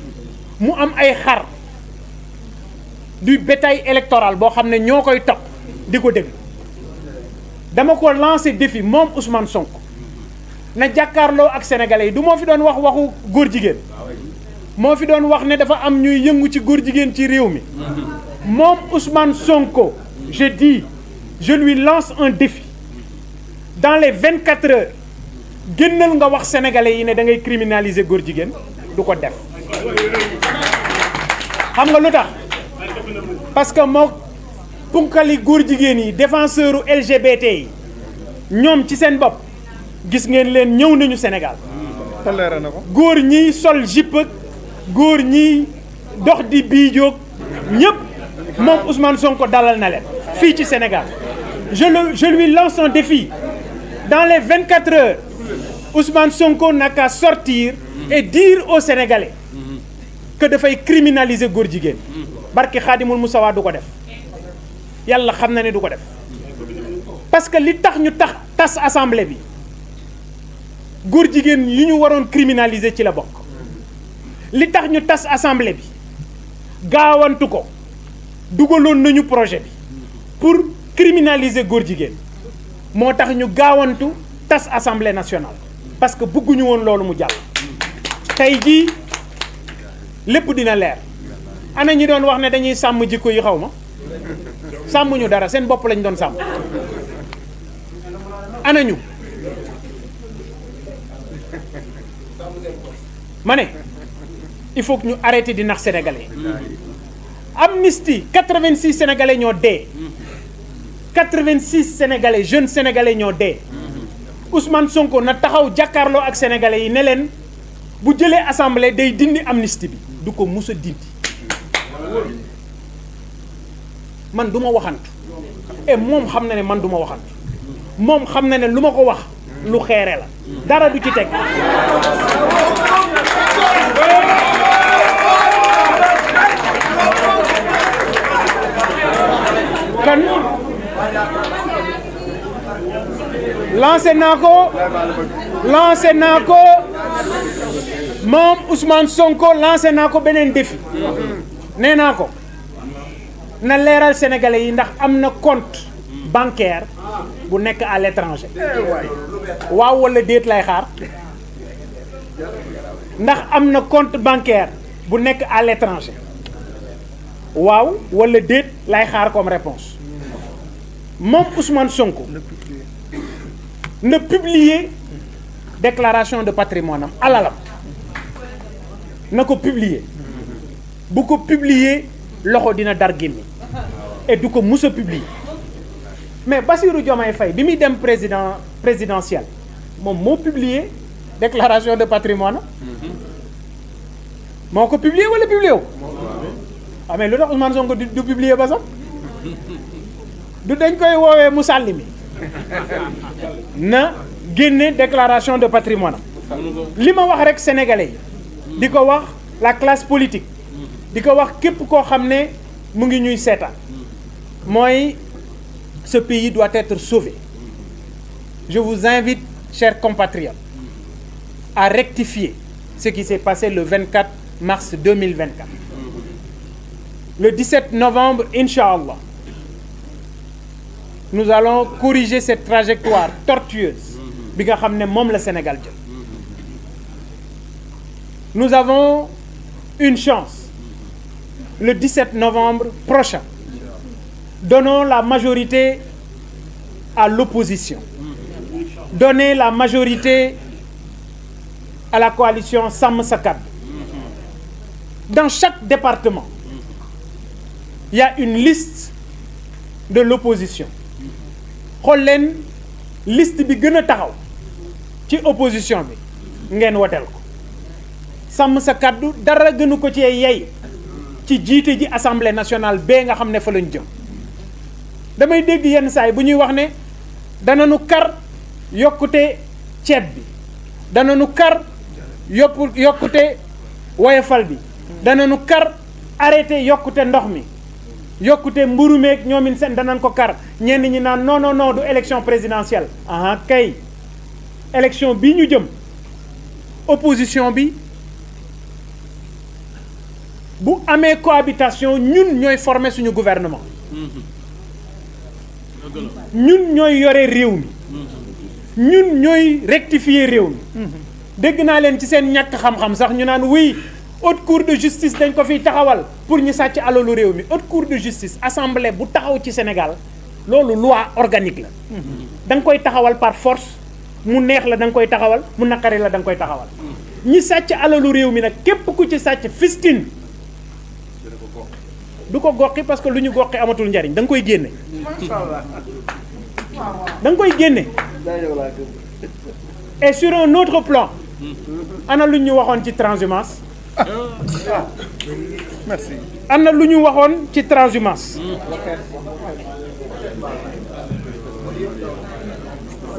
mu am ay xar du bétail électoral boo xam ne ñoo koy topp di ko déglu dama ko lancé défi moom Ousmane Sonko na jàkkaarloo ak sénégalais yi du moo fi doon wax waxu góor jigéen moo fi doon wax ne dafa am ñuy yëngu ci góor jigéen ci réew mi moom Ousmane Sonko je dis je lui lance un défi dans les 24 heures génnal nga wax sénégalais yi ne da ngay criminaliser góor jigéen du ko def xam nga lu tax parce que moo punkali góor jigéen yi défenseur LGBT yi ñoom ci seen bopp gis ngeen leen ñëw nañu Sénégal toléré na ko góor ñiy sol jupe ak góor ñiy dox di biijoog ñëpp moom Ousmane Sonko dalal na leen fii ci Sénégal je lui lance un défi dans les 24 heures Ousmane Sonko n'a qu'à sortir et dire aux Sénégalais que dafay criminaliser góor jigéen barki Xaadimul Musawa du ko def yàlla xam na ne du ko def parce que li tax ñu tas assemblée bi góor jigéen yi ñu waroon criminaliser ci la bokk li tax ñu tas assemblée bi gaawantu ko dugaloon nañu projet bi pour criminaliser góor jigéen moo tax ñu gaawantu tas assemblée nationale parce que bëgguñu woon loolu mu jàll tey jii lépp dina leer ana ñi doon wax ne dañuy sàmm jikko yi xaw ma sàmmuñu dara seen bopp lañ doon sàmm ana ñu ma ne il faut que ñu arrêter di nax sénégalais amnistie 86 sénégalais ñoo dee 86 sénégalais jeunes sénégalais ñoo dee Ousmane Sonko na taxaw jàkkaarloo ak sénégalais yi ne leen bu jëlee assemblée day dindi amnistie bi du ko mus a dindi man du ma waxantu et moom xam na ne man du ma waxantu moom xam na ne lu ma ko wax lu xeere la dara du ci teg kon lancé naa ko moom Ousmane Sonko lancé naa ko beneen défi nee naa ko na leeral sénégalais yi ndax am na compte bancaire bu nekk à l'étranger waaw wala déet lay xaar ndax am na compte bancaire bu nekk à l'étranger waaw wala déet lay xaar comme réponse moom Ousmane Sonko na publier déclaration de patrimoine am alalam na ko publier bu ko publier loxo dina dar gémmi et du ko mus a publier mais Bassirou Diomaye Faye bi muy dem présidentiel moom moo publier déclaration de patrimoine moo ko publier wala publier wu ah mais lu tax Ousmane Sonko du publier ba sax du dañ koy woowee mu sàlli mi na génne déclaration de patrimoine li ma wax rek sénégalais yi di ko wax la classe politique di ko wax képp koo xam ne mu ngi ñuy seetaan mooy ce pays doit être sauvé. Je vous invite, chers compatriotes, à rectifier ce qui s'est passé le 24 mars 2024. Le 17 novembre, Inch'Allah, nous allons corriger cette trajectoire tortueuse bi nga xam ne moom la Sénégal jël. Nous avons une chance. Le 17 novembre prochain, donnons la majorité à l'opposition. Donnez la majorité à la coalition Sàmm Sa Kàddu. Dans chaque département, il y a une liste de l'opposition. Xool leen liste bi gën a taxaw ci opposition bi ngeen woteel ko. Sàmm Sa Kàddu dara gënu ko ci yey ci jiite ji assemblée nationale bee nga xam ne fa lañ jëm. damay dégg yenn saay bu ñuy wax ne danañu kar yokkute ceeb bi danañu kar yokkute woyofal bi danañu kar arrêté yokkute ndox mi yokkute mburu meeg ñoomin seen danañ ko kar ñenn ñi naan non non non du élection présidentielle aha kay élection bi ñu jëm opposition bi bu amee cohabitation ñun ñooy former suñu gouvernement ñun ñooy yore réew mi ñun ñooy rectifier réew mi dégg naa leen ci seen ñàkk xam-xam sax ñu naan oui haute cour de justice dañ ko fiy taxawal pour ñu sàcc alalu réew mi haute cour de justice assemblée bu taxaw ci Sénégal loolu loi organique la da nga koy taxawal par force mu neex la da nga koy taxawal mu naqari la da nga koy taxawal ñi sàcc alalu réew mi nag képp ku ci sàcc fistin du ko goqi parce que lu ñu goqi amatul njariñ da nga koy génne da nga koy génne et sur un autre plan ana lu ñu waxoon ci transhumance merci. ana lu ñu waxoon ci transhumance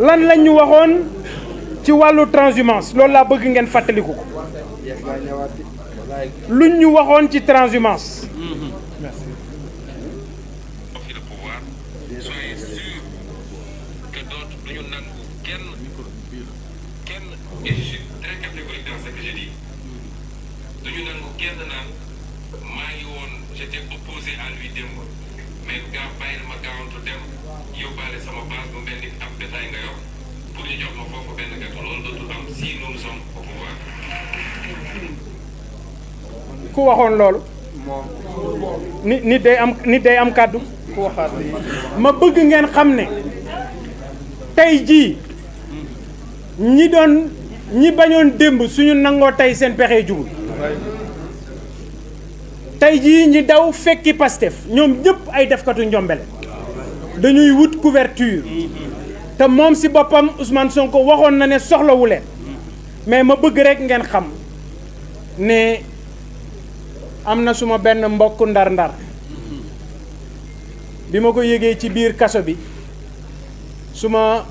lan lañ ñu waxoon ci wàllu transhumance loolu laa bëgg ngeen fàttaliku ko luñ ñu waxoon ci transhumance et je suis très catégorique dans ce que je dis duñu nangu kenn naan maa ngi woon j'étais opposé à lui démb mais gaa bàyyil ma gaawantu dem yóbbaale sama base bu mel ni ab détail nga yor pour ñu jox ma foofu benn gâteau loolu dootul am si nous sommes au pouvoir. ku waxoon loolu nit day am kàddu ku waxaat lii. ma bëgg ngeen xam ne tey jii ñi bañoon démb suñu nangoo tey seen pexe jubul tey jii ñi daw fekki Pastef ñoom ñëpp ay defkatu njombele dañuy wut couverture te moom si boppam Ousmane Sonko waxoon na ne soxlawu leen mais ma bëgg rek ngeen xam ne am na suma benn mbokk ndar-ndar bi ma ko yëgee ci biir kaso bi suma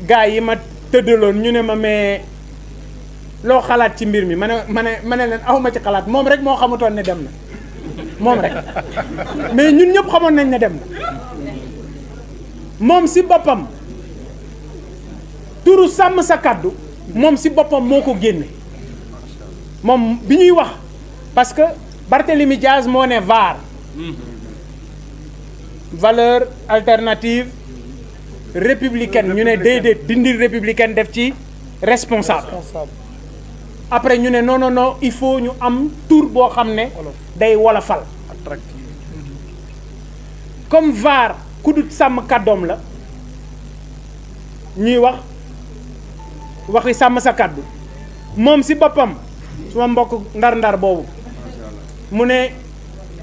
gaay yi ma tëddaloon ñu ne ma mais loo xalaat ci mbir mi ma ne leen awma ci xalaat moom rek moo xamutoon ne dem na moom rek mais ñun ñëpp xamoon nañ ne dem na moom si boppam turu sàmm sa kàddu moom si boppam moo ko génne moom bi ñuy wax parce que Barthélémy Diaz moo ne VAR valeur alternative républicaine ñu ne déedéet dindi républicaine def ci responsable après ñu ne non il faut ñu am tur boo xam ne day wolofal comme VAR ku dut sàmm kàddoom la ñuy waxi sàmm sa kàddu moom si boppam suma mbokk ndar-ndar boobu mu ne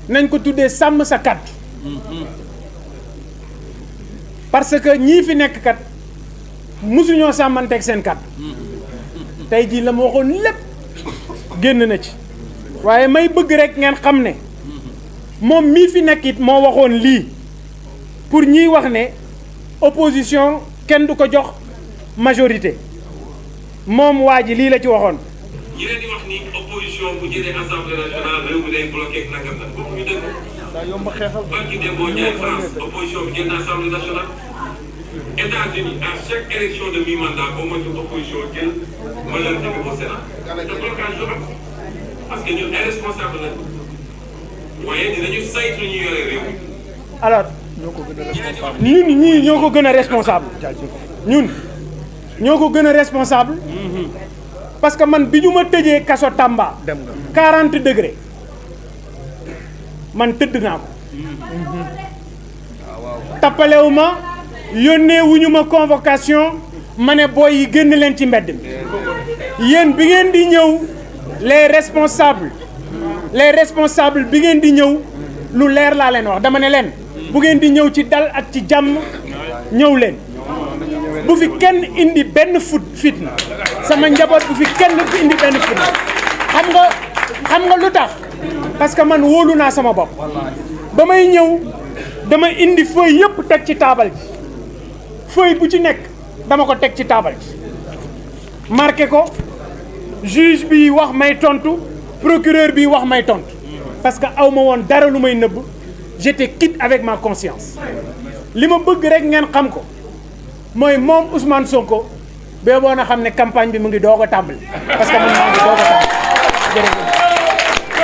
nañ ko tuddee sàmm sa kàddu parce que ñii fi nekk kat musuñoo sàmmanteeg seen kàddu tey jii la ma waxoon lépp génn na ci waaye may bëgg rek ngeen xam ne moom mii fi nekk it moo waxoon lii pour ñiy wax ne opposition kenn du ko jox majorité moom waa ji lii la ci waxoon. ñi leen di wax ni opposition bu jëlee assemblée nationale réew mi day bloqué ak nangam nag boobu ñu dëgg. daa yomb a xeexal. barki Demba Ndiaye France opposition bi jël na assemblée nationale. États-Unis à chaque élection de mi-mandat au moins toute opposition jël majorité bi au Sénat. te blocage du am parce que ñun ay responsable lañu waaye dinañu saytu ñu yore réew mi. alors ñoo ko gën a responsable. ñun ñii ñoo ko gën a responsable ñun ñoo ko gën a responsable parce que man bi ñu ma tëjee kaso Tamba dem nga 40 degré man tëdd naa ko tappalewu ma yónnee wuñu ma convocation ma ne booy yi génn leen ci mbedd mi yéen bi ngeen di ñëw les responsables bi ngeen di ñëw lu leer laa leen wax dama ne leen bu ngeen di ñëw ci dal ak ci jàmm ñëw leen bu fi kenn indi benn fitna sama njaboot bu fi kenn indi benn fitna xam nga lu tax parce que man wóolu naa sama bopp ba may ñëw dama indi feuille yëpp teg ci taabal ji feuille bu ci nekk dama ko teg ci taabal ji marqué ko juge bi wax may tontu procureur bi wax may tontu parce que aw ma woon dara lu may nëbb j'étais quitte avec ma conscience li ma bëgg rek ngeen xam ko mooy moom Ousmane Sonko bee boo na xam ne campagne bi mu ngi doog a tàmbali parce que man maa ngi doog a tàmbali jërëjëf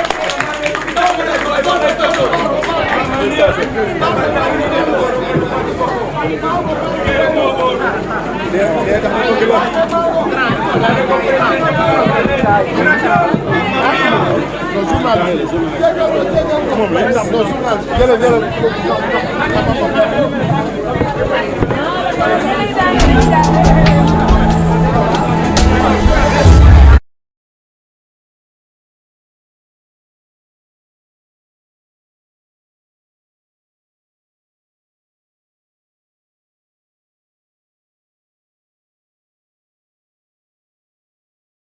Jërëjëf